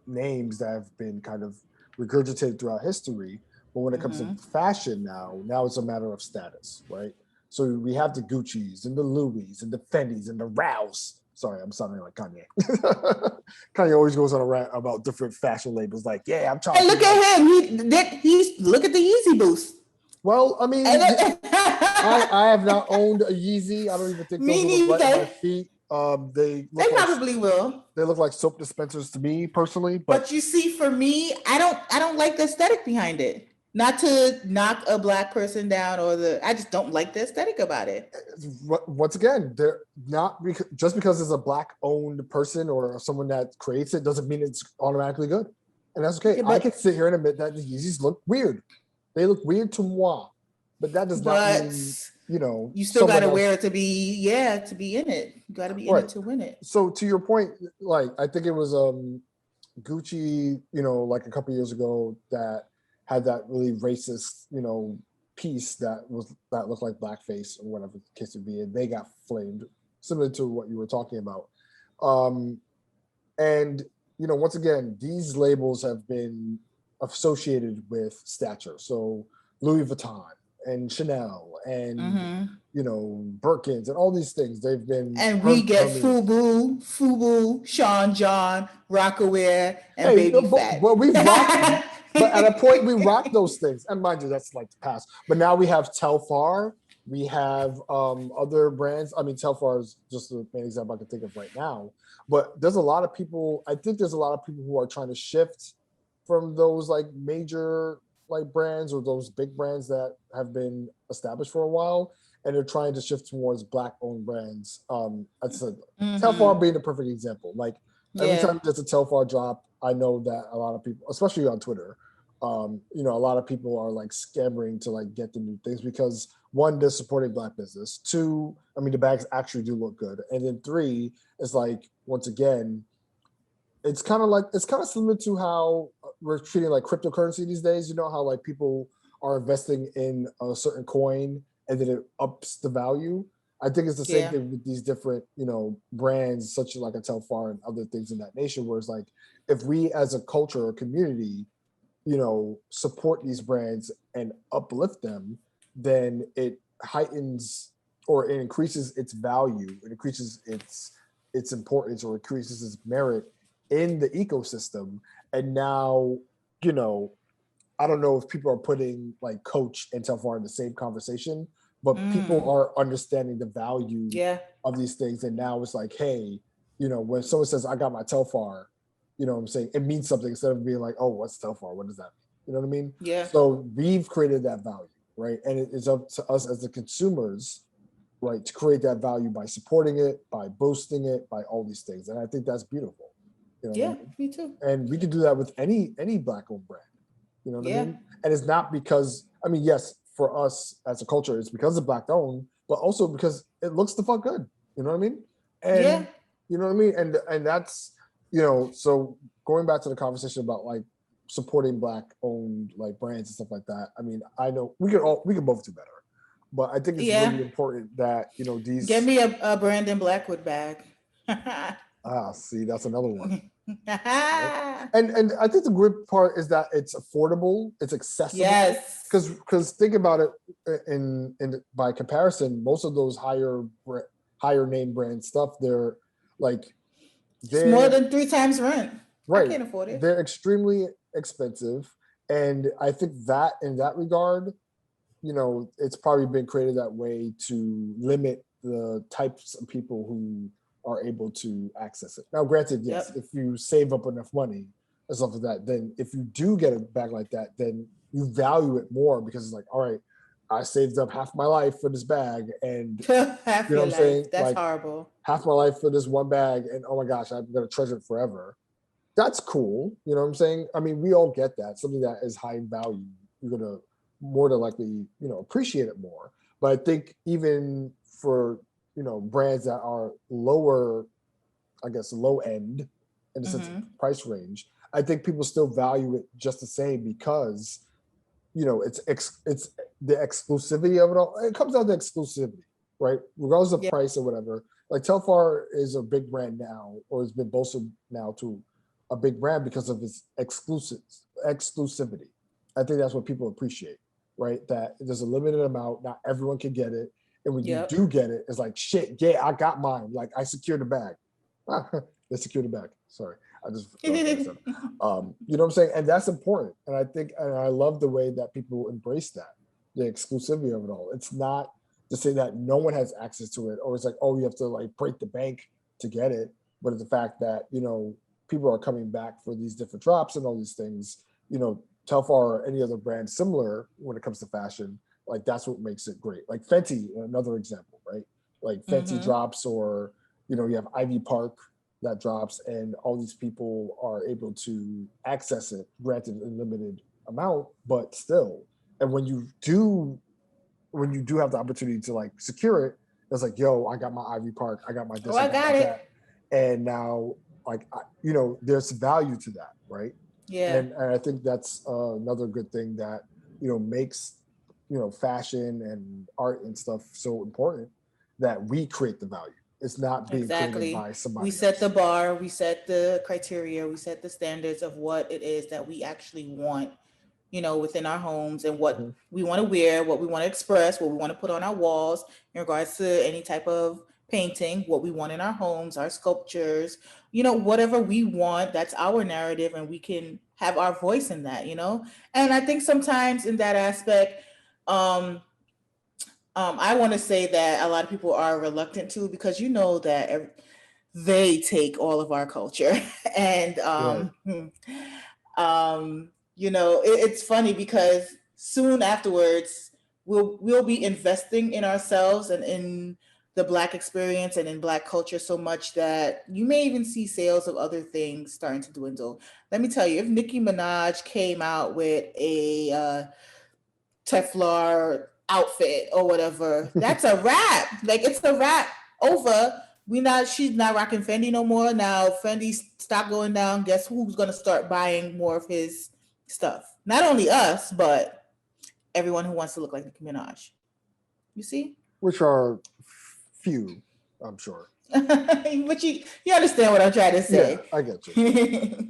names that have been kind of regurgitated throughout history. But when it comes to Mm-hmm. fashion now it's a matter of status, right? So we have the Gucci's and the Louis and the Fendi's and the Rouse. Sorry, I'm sounding like Kanye. Kanye always goes on a rant about different fashion labels. Like, yeah, I'm trying And to look be like. at him. He's look at the Yeezy boost. Well, I mean, And I have not owned a Yeezy. I don't even think those me will look right on my neither. feet. They probably will. They look like soap dispensers to me personally. But But you see, for me, I don't like the aesthetic behind it. Not to knock a Black person down, I just don't like the aesthetic about it. once again, they're not just because it's a Black owned person or someone that creates it doesn't mean it's automatically good, and that's okay. Yeah, I can sit here and admit that the Yeezys look weird. They look weird to moi, but that does not but mean you still got someone to else. wear it to be in it. You got to be in Right. it to win it. So to your point, like I think it was Gucci, like a couple years ago that had that really racist, piece that looked like blackface or whatever the case would be, and they got flamed, similar to what you were talking about. And once again, these labels have been associated with stature. So Louis Vuitton and Chanel and Birkins and all these things, they've been And we get permeated. Fubu, Sean John, Rockaware, and Hey, Baby Fat. but we rock, but at a point we rock those things. And mind you, that's like the past. But now we have Telfar, we have other brands. I mean, Telfar is just the main example I can think of right now. But there's a lot of people. I think there's a lot of people who are trying to shift from those like major like brands or those big brands that have been established for a while, and they're trying to shift towards Black-owned brands. I said Telfar being a perfect example. Like every time there's a Telfar drop, I know that a lot of people, especially on Twitter, a lot of people are like scammering to like get the new things because one, they're supporting Black business. Two, I mean, the bags actually do look good, and then three, it's like once again, it's kind of similar to how we're treating like cryptocurrency these days. You know how like people are investing in a certain coin and then it ups the value. I think it's the same thing with these different, brands such as like a Telfar and other things in that nation, where it's like if we as a culture or community, support these brands and uplift them, then it heightens or it increases its value, it increases its importance or increases its merit in the ecosystem. And now, I don't know if people are putting like Coach and Telfar in the same conversation, but people are understanding the value of these things. And now it's like, hey, when someone says I got my Telfar, what I'm saying, it means something instead of being like, oh, what's Telfar? What does that mean? You know what I mean? Yeah. So we've created that value, right? And it is up to us as the consumers, right, to create that value by supporting it, by boosting it, by all these things. And I think that's beautiful. Me too. And we can do that with any Black-owned brand. You know what I mean? And it's not because, I mean, yes, for us as a culture, it's because it's Black-owned, but also because it looks the fuck good. You know what I mean? And you know what I mean? And that's, so going back to the conversation about like supporting Black-owned like brands and stuff like that. I mean, I know we can both do better, but I think it's really important that these. Get me a Brandon Blackwood bag. See, that's another one. Right? And I think the good part is that it's affordable, it's accessible. Yes. Because think about it, in by comparison, most of those higher name brand stuff, they're more than 3 times rent. Right. I can't afford it. They're extremely expensive, and I think that in that regard, it's probably been created that way to limit the types of people who are able to access it. Now, granted, yes, if you save up enough money, and stuff like that, then if you do get a bag like that, then you value it more because it's like, all right, I saved up half my life for this bag, and Half you know what your I'm saying? life. That's Like horrible. half my life for this one bag, and oh my gosh, I'm gonna treasure it forever. That's cool. You know what I'm saying? I mean, we all get that. Something that is high value, you're gonna more than likely, appreciate it more. But I think even for brands that are lower, I guess low end in the sense of Mm-hmm. price range, I think people still value it just the same because it's the exclusivity of it all. It comes down to exclusivity, right? Regardless of Yeah. price or whatever. Like Telfar is a big brand now, or has been bolstered now to a big brand because of its exclusivity. I think that's what people appreciate, right? That there's a limited amount, not everyone can get it. And when you Yep. do get it, it's like shit, yeah, I got mine. Like I secured the bag. They secured the bag. Sorry. I just said. You know what I'm saying? And that's important. And I love the way that people embrace that, the exclusivity of it all. It's not to say that no one has access to it, or it's like, oh, you have to like break the bank to get it. But it's the fact that, people are coming back for these different drops and all these things, Telfar or any other brand similar when it comes to fashion, like that's what makes it great. Like Fenty, another example, right? Like Fenty Mm-hmm. drops, or, you have Ivy Park that drops, and all these people are able to access it, granted in limited amount, but still. And when you do have the opportunity to like secure it, it's like, yo, I got my Ivy Park, I got my Oh, this, I I got my got it. that, and now like there's value to that, right? Yeah. And I think that's another good thing that makes fashion and art and stuff so important, that we create the value. It's not being created Exactly. by We somebody set the else. bar, we set the criteria, we set the standards of what it is that we actually want, within our homes, and what Mhm. we want to wear, what we want to express, what we want to put on our walls in regards to any type of painting, what we want in our homes, our sculptures, whatever we want, that's our narrative, and we can have our voice in that. And I think sometimes in that aspect, um, I want to say that a lot of people are reluctant to, because that they take all of our culture and Right. it's funny because soon afterwards we'll be investing in ourselves and in the black experience and in black culture so much that you may even see sales of other things starting to dwindle. Let me tell you, if Nicki Minaj came out with a Teflar outfit or whatever, that's a wrap. Like, it's a wrap over. She's not rocking Fendi no more. Now Fendi stopped going down. Guess who's gonna start buying more of his stuff? Not only us, but everyone who wants to look like Nicki Minaj. You see? Which are few, I'm sure. But you understand what I'm trying to Yeah, say. I get you.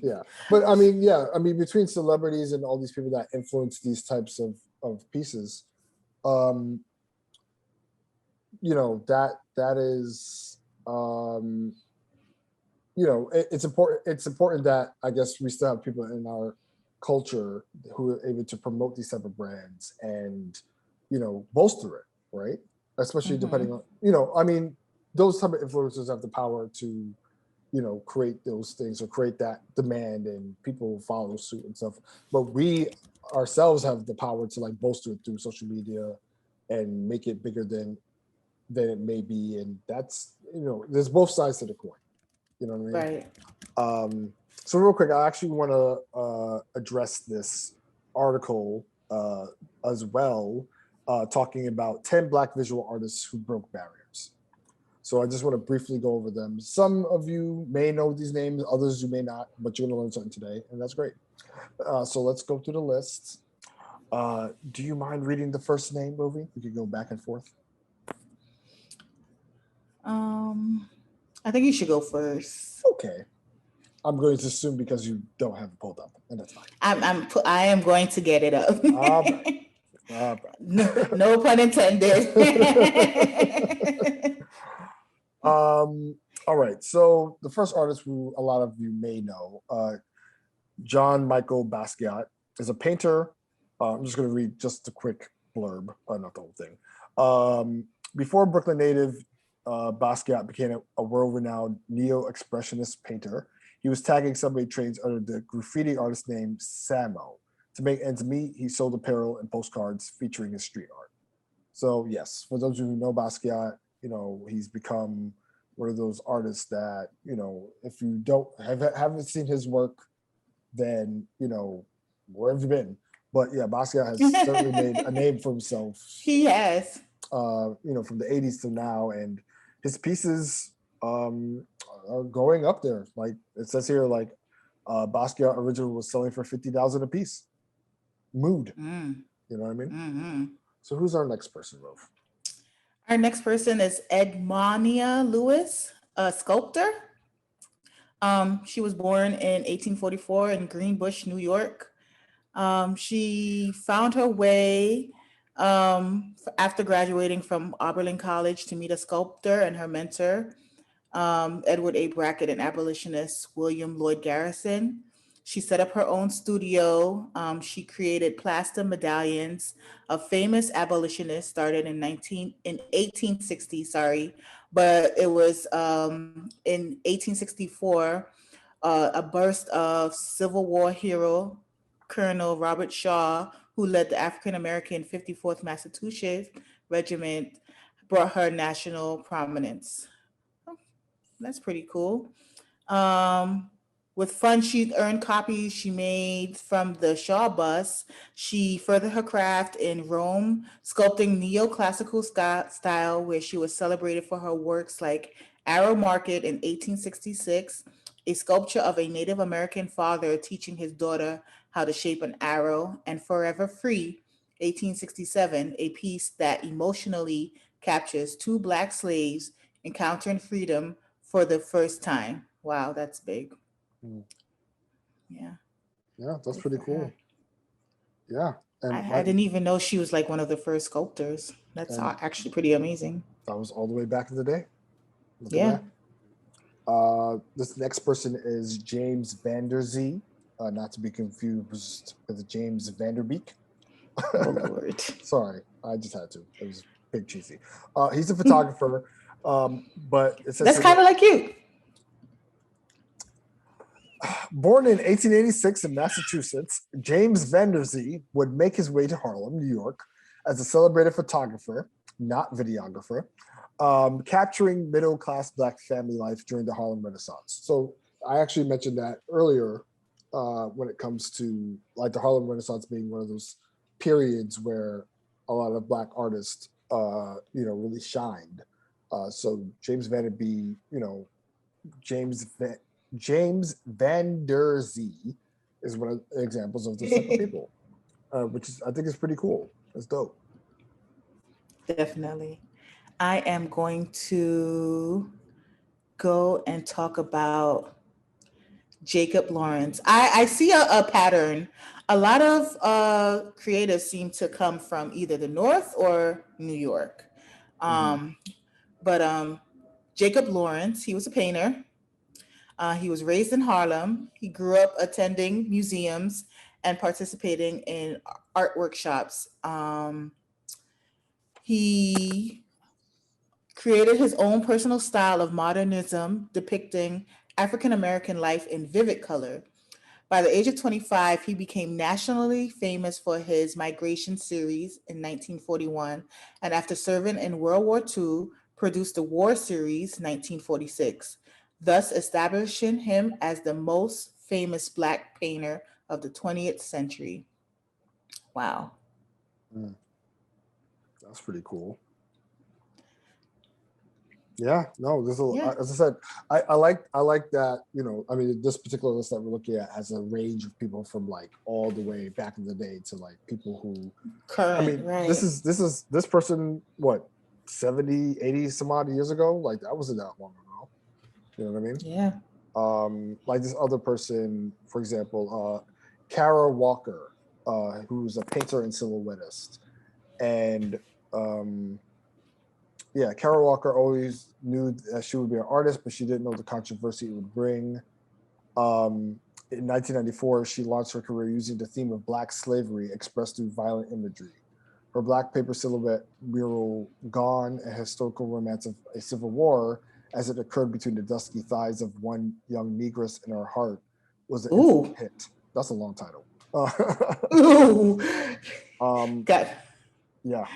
Yeah, but I mean, between celebrities and all these people that influence these types of pieces, um, that is, it's important. It's important that I guess we still have people in our culture who are able to promote these type of brands and bolster it, right? Especially depending Hmm. on I mean, those type of influencers have the power to create those things or create that demand, and people follow suit and stuff. But we ourselves have the power to like bolster it through social media and make it bigger than it may be. And that's there's both sides to the coin. You know what I mean? Right. So real quick, I actually want to address this article as well, talking about 10 Black visual artists who broke barriers. So I just want to briefly go over them. Some of you may know these names, others you may not, but you're going to learn something today, and that's great. So let's go through the list. Do you mind reading the first name, Rovie? We could go back and forth. Um, I think you should go first. Okay. I'm going to assume because you don't have it pulled up, and that's fine. I am going to get it up. All right. All No, no pun intended. right. All right. So the first artist who a lot of you may know, John Michael Basquiat, is a painter. I'm just going to read just a quick blurb, not the whole thing. Before Brooklyn native, Basquiat became a world-renowned neo-expressionist painter. He was tagging subway trains under the graffiti artist name Samo. To make ends meet, he sold apparel and postcards featuring his street art. So yes, for those of you who know Basquiat, he's become one of those artists that, if you haven't seen his work, then, where have you been? But yeah, Basquiat has certainly made a name for himself. He has. From the 80s to now, and his pieces are going up there. Like it says here, like Basquiat original was selling for $50,000 a piece. Mood. You know what I mean? Mm-hmm. So who's our next person, Rove? Our next person is Edmonia Lewis, a sculptor. She was born in 1844 in Greenbush, New York. She found her way after graduating from Oberlin College to meet a sculptor and her mentor, Edward A. Brackett, and abolitionist William Lloyd Garrison. She set up her own studio. She created plaster medallions of famous abolitionists started in 1860, but it was in 1864 a burst of Civil War hero Colonel Robert Shaw, who led the African American 54th Massachusetts Regiment, brought her national prominence. Oh, that's pretty cool. With funds she earned copies she made from the Shaw bus, she furthered her craft in Rome, sculpting neoclassical style, where she was celebrated for her works like Arrow Market in 1866, a sculpture of a Native American father teaching his daughter how to shape an arrow, and Forever Free, 1867, a piece that emotionally captures two Black slaves encountering freedom for the first time. Wow, that's big. Yeah. Yeah, that's pretty cool. Yeah. And I didn't even know she was like one of the first sculptors. That's actually pretty amazing. That was all the way back in the day. Look at that. This next person is James Van Der Zee, not to be confused with James Vanderbeek. Oh, Lord. Sorry, I just had to. It was big cheesy. He's a photographer, but it says that's kind of like you. Born in 1886 in Massachusetts, James Van Der Zee would make his way to Harlem, New York, as a celebrated photographer, not videographer, capturing middle-class Black family life during the Harlem Renaissance. So I actually mentioned that earlier when it comes to like the Harlem Renaissance being one of those periods where a lot of Black artists, really shined. So James Van Der Zee, James Van Der Zee is one of the examples of those type of people, which I think is pretty cool. That's dope. Definitely. I am going to go and talk about Jacob Lawrence. I see a pattern. A lot of creatives seem to come from either the North or New York. But Jacob Lawrence, he was a painter. He was raised in Harlem. He grew up attending museums and participating in art workshops. He created his own personal style of modernism, depicting African American life in vivid color. By the age of 25, he became nationally famous for his Migration series in 1941, and after serving in World War II, produced the War series 1946, thus establishing him as the most famous Black painter of the 20th century. Wow. That's pretty cool. Yeah, no, there's as I said, I like that, this particular list that we're looking at has a range of people from like all the way back in the day to like people who current, right. This person, what, 70, 80 some odd years ago? Like that wasn't that long ago. You know what I mean? Yeah. Like this other person, for example, Kara Walker, who's a painter and silhouettist. And Kara Walker always knew that she would be an artist, but she didn't know the controversy it would bring. In 1994, she launched her career using the theme of Black slavery expressed through violent imagery. Her Black paper silhouette mural, Gone, a historical romance of a civil war, as it occurred between the dusky thighs of one young negress in her heart was an instant Ooh. hit. That's a long title. Ooh. Got. Yeah.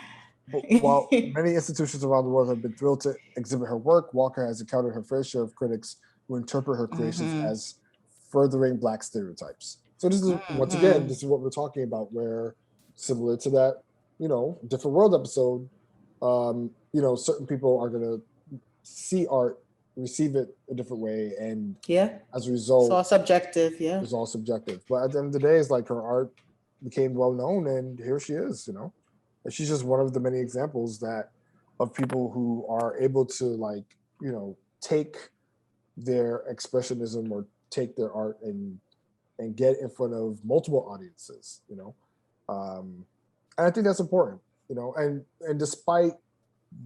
But while many institutions around the world have been thrilled to exhibit her work, Walker has encountered her fair share of critics who interpret her creations as furthering Black stereotypes. So this is, once again, this is what we're talking about, where similar to that, Different World episode, certain people are going to see art, receive it a different way, and as a result, it's all subjective. Yeah, it's all subjective. But at the end of the day, it's like her art became well known, and here she is. And she's just one of the many examples of people who are able to take their expressionism or take their art and get in front of multiple audiences. And I think that's important. And despite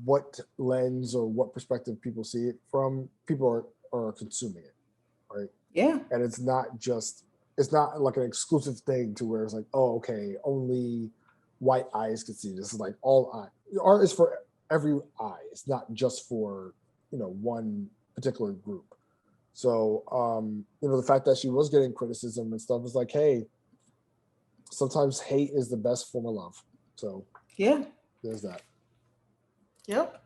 what lens or what perspective people see it from, people are consuming it, right? Yeah. And it's not like an exclusive thing to where it's like, oh, okay, only white eyes can see this. It's like all eye. Art is for every eye. It's not just for one particular group. So the fact that she was getting criticism and stuff is like, hey, sometimes hate is the best form of love. So yeah, there's that. Yep,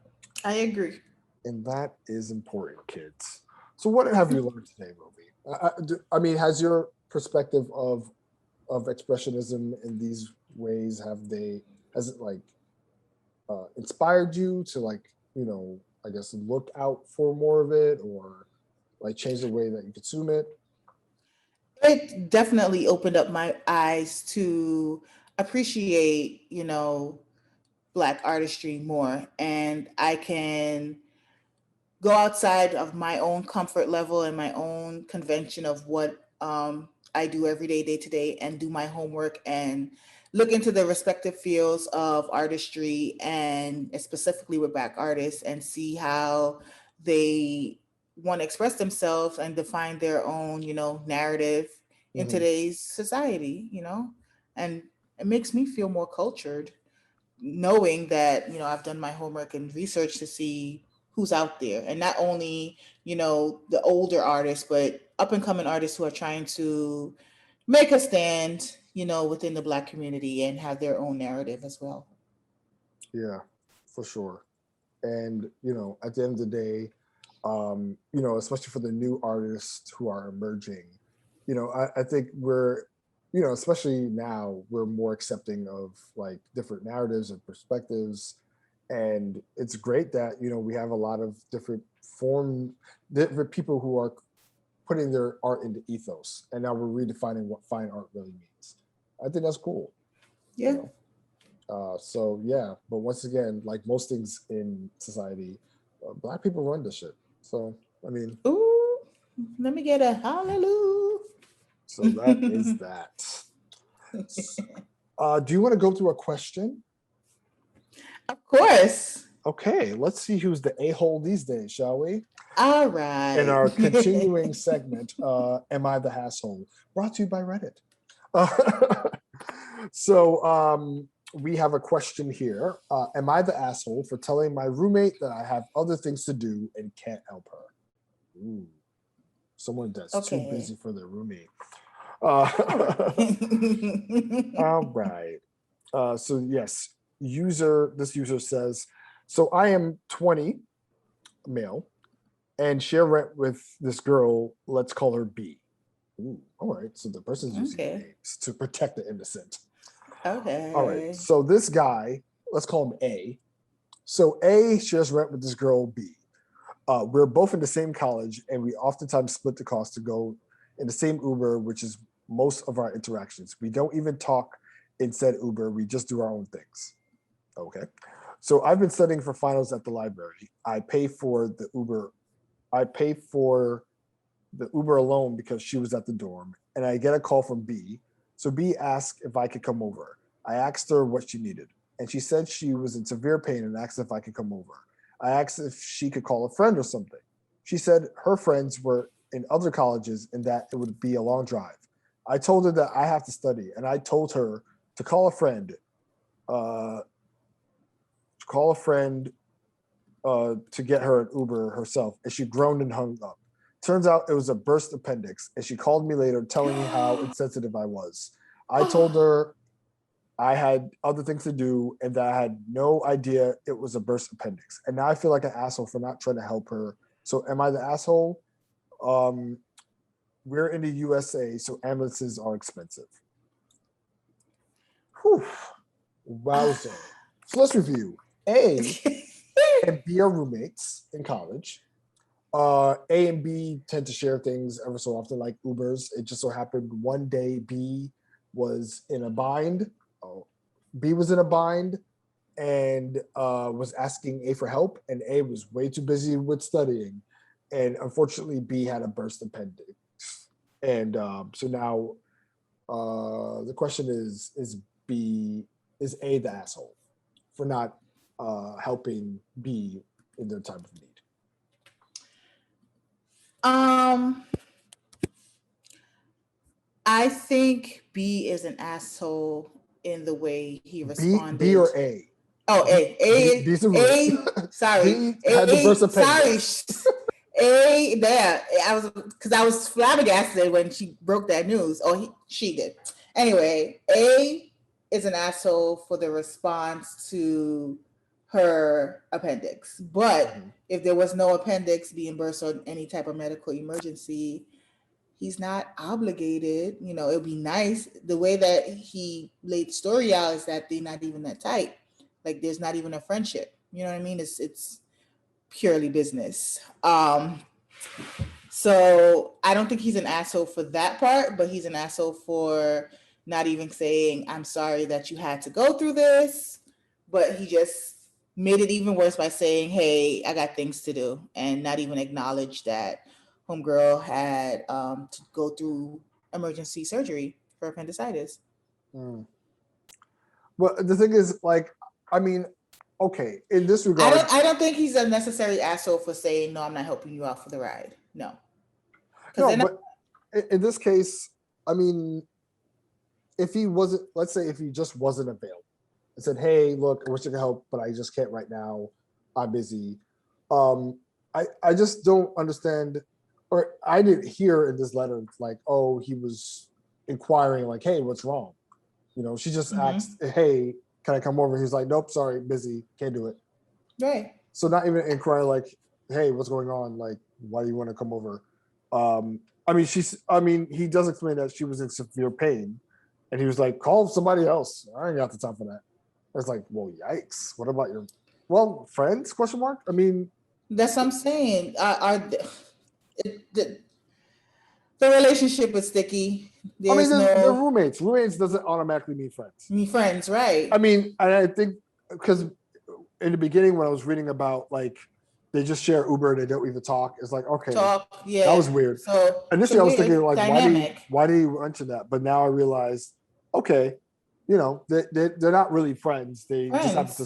I agree. And that is important, kids. So what have you learned today, Rovie? I mean, has your perspective of expressionism in these ways, has it inspired you to I guess look out for more of it, or change the way that you consume it? It definitely opened up my eyes to appreciate, Black artistry more, and I can go outside of my own comfort level and my own convention of what I do every day to day, and do my homework and look into the respective fields of artistry, and specifically with Black artists, and see how they want to express themselves and define their own, narrative in Mm-hmm. today's society, and it makes me feel more cultured, knowing that I've done my homework and research to see who's out there, and not only the older artists, but up and coming artists who are trying to make a stand within the Black community and have their own narrative as well. Yeah, for sure. And at the end of the day, especially for the new artists who are emerging, I think we're especially now, we're more accepting of different narratives and perspectives. And it's great that we have a lot of different people who are putting their art into ethos, and now we're redefining what fine art really means. I think that's cool. Yeah. So yeah, but once again, like most things in society, Black people run this shit. So I mean, ooh, let me get a hallelujah. So that is that. Do you want to go through a question? Of course. Okay, let's see who's the a-hole these days, shall we? All right. In our continuing segment, Am I the Asshole? Brought to you by Reddit. So we have a question here. Am I the asshole for telling my roommate that I have other things to do and can't help her? Ooh, someone that's too busy for their roommate. All right. So yes, this user says, so I am 20, male, and share rent with this girl. Let's call her B. Ooh, all right. So the person's using names to protect the innocent. Okay. All right. So this guy, let's call him A. So A shares rent with this girl B. We're both in the same college, and we oftentimes split the cost to go in the same Uber, which is most of our interactions. We don't even talk in said Uber. We just do our own things. Okay. So I've been studying for finals at the library. I pay for the Uber alone because she was at the dorm, and I get a call from B. So B asked if I could come over. I asked her what she needed, and she said she was in severe pain and asked if I could come over. I asked if she could call a friend or something. She said her friends were in other colleges and that it would be a long drive. I told her that I have to study, and I told her to call a friend. to get her an Uber herself, and she groaned and hung up. Turns out it was a burst appendix, and she called me later telling me how insensitive I was. I told her I had other things to do and that I had no idea it was a burst appendix. And now I feel like an asshole for not trying to help her. So am I the asshole? We're in the USA, so ambulances are expensive. Whew. Wowza. So let's review. A and B are roommates in college. A and B tend to share things ever so often, like Ubers. It just so happened one day B was in a bind. B was in a bind and was asking A for help, and A was way too busy with studying. And unfortunately, B had a burst appendix. And so now the question is A the asshole for not helping B in their time of need? I think B is an asshole in the way he responded. B or A? Oh, A. B's a sorry. B had the burst appendix. Sorry. A there. I was flabbergasted when she broke that news. She did. Anyway, A is an asshole for the response to her appendix. But if there was no appendix being burst or any type of medical emergency, he's not obligated. It would be nice. The way that he laid the story out is that they're not even that tight. Like there's not even a friendship. You know what I mean? It's purely business. So I don't think he's an asshole for that part, but he's an asshole for not even saying, I'm sorry that you had to go through this. But he just made it even worse by saying, hey, I got things to do, and not even acknowledge that homegirl had to go through emergency surgery for appendicitis. Well, the thing is, okay, in this regard, I don't think he's a necessary asshole for saying, no, I'm not helping you out for the ride. No. But in this case, if he wasn't, let's say if he just wasn't available and said, hey, look, I wish I could help, but I just can't right now. I'm busy. I just don't understand, or I didn't hear in this letter, he was inquiring, hey, what's wrong? She just asked, hey, can I come over? He's like, nope, sorry, busy, can't do it. Right. So not even inquire hey, what's going on? Why do you want to come over? He does explain that she was in severe pain, and he was like, call somebody else. I ain't got the time for that. It's well, yikes. What about your friends? Question mark. That's what I'm saying. The relationship is sticky. They're roommates. Roommates doesn't automatically mean friends. Mean friends, right? I think because in the beginning when I was reading about they just share Uber, they don't even talk. It's okay, yeah, that was weird. So initially I was thinking dynamic. why do you mention that? But now I realize, okay, they're not really friends. They just have to.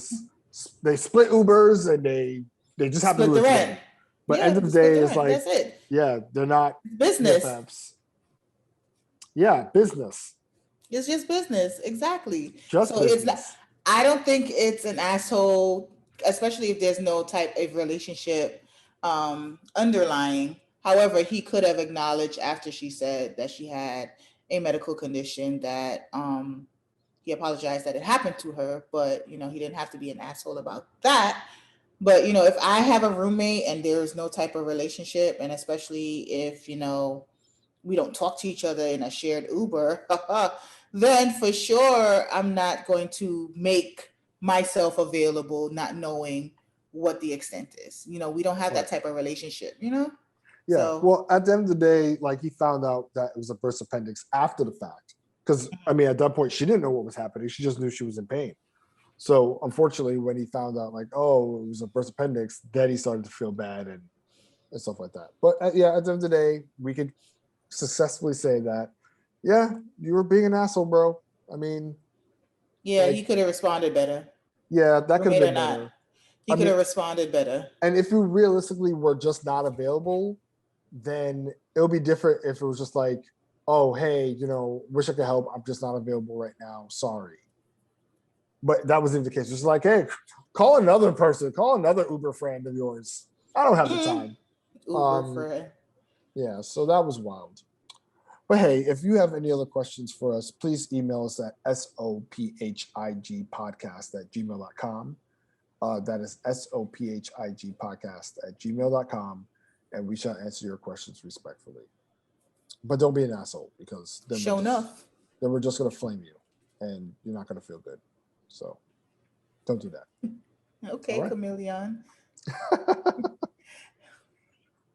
They split Ubers and they just have to do the it rent. together. But end of the day, it's that's it. Yeah, they're not business. BFFs. Yeah, business. It's just business, exactly. Just business. It's not. I don't think it's an asshole, especially if there's no type of relationship underlying. However, he could have acknowledged after she said that she had a medical condition that he apologized that it happened to her, but he didn't have to be an asshole about that. But if I have a roommate and there's no type of relationship, and especially if we don't talk to each other in a shared Uber, then for sure I'm not going to make myself available, not knowing what the extent is. We don't have that type of relationship. Yeah. So, well, at the end of the day, he found out that it was a burst appendix after the fact. Because, at that point, she didn't know what was happening. She just knew she was in pain. So, unfortunately, when he found out, it was a burst appendix, then he started to feel bad and stuff like that. But, at the end of the day, we could successfully say that, yeah, you were being an asshole, bro. Yeah, he could have responded better. Yeah, that could have been better. He could have responded better. And if you realistically were just not available, then it would be different if it was just oh, hey, wish I could help. I'm just not available right now. Sorry. But that wasn't the case. It's hey, Call another person. Call another Uber friend of yours. I don't have the time. Uber friend. Yeah, so that was wild. But hey, if you have any other questions for us, please email us at sophigpodcast@gmail.com. That is sophigpodcast@gmail.com, and we shall answer your questions respectfully. But don't be an asshole, because then we're just going to flame you, and you're not going to feel good. So don't do that. Okay, right? Chameleon.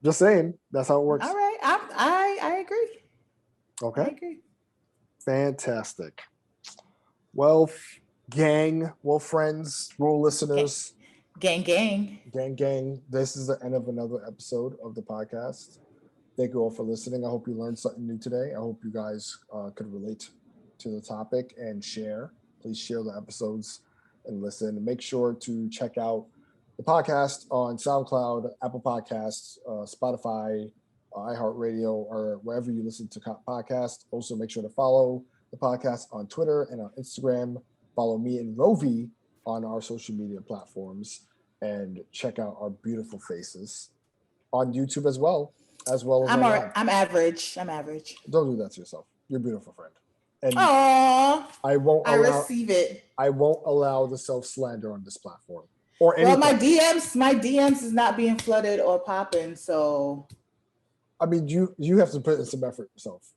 Just saying, that's how it works. All right, I agree. Okay. I agree. Fantastic. Well, gang, well, friends, well, listeners. Gang. This is the end of another episode of the podcast. Thank you all for listening. I hope you learned something new today. I hope you guys could relate to the topic and share. Please share the episodes and listen. Make sure to check out the podcast on SoundCloud, Apple Podcasts, Spotify, iHeartRadio, or wherever you listen to podcasts. Also, make sure to follow the podcast on Twitter and on Instagram. Follow me and Rovie on our social media platforms, and check out our beautiful faces on YouTube as well as online. I'm average. Don't do that to yourself. You're a beautiful friend. And aww, I receive it. I won't allow the self-slander on this platform. Or well, my DMs is not being flooded or popping, so I mean, you have to put in some effort yourself.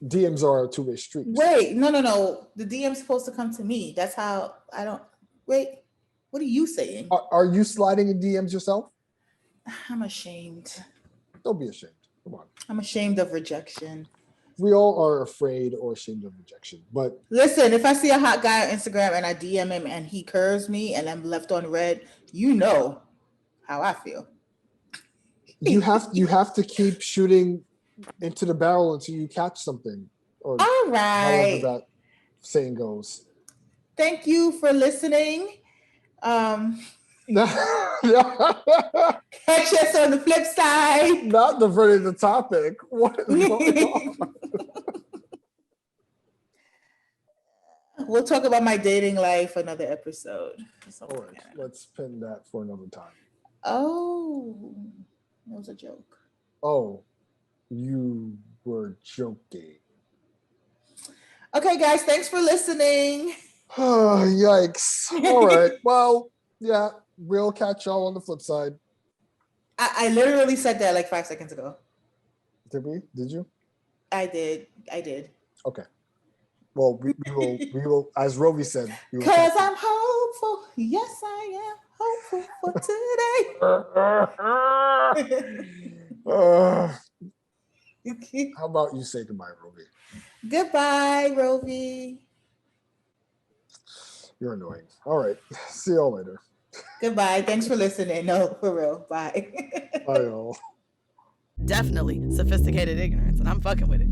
DMs are a two-way street. Wait, no. The DM's supposed to come to me. That's how I don't. Wait, what are you saying? Are you sliding in DMs yourself? I'm ashamed. Don't be ashamed. Come on. I'm ashamed of rejection. We all are afraid or ashamed of rejection. But listen, if I see a hot guy on Instagram and I DM him and he curves me and I'm left on red, you know how I feel. You have to keep shooting into the barrel until you catch something. Or all right. However that saying goes. Thank you for listening. Catch us on the flip side. Not diverting the topic. What is going on? We'll talk about my dating life another episode. All right, let's pin that for another time. Oh, that was a joke. Oh, you were joking. Okay, guys, thanks for listening. Oh, yikes. All right. Well, yeah, we'll catch y'all on the flip side. I literally said that like 5 seconds ago. Did we? Did you? I did. Okay. Well, we will, as Rovie said. Because I'm hopeful. Yes, I am hopeful for today. How about you say goodbye, Rovie? Goodbye, Rovie. You're annoying. All right. See y'all later. Goodbye. Thanks for listening. No, for real. Bye. Bye, y'all. Definitely sophisticated ignorance, and I'm fucking with it.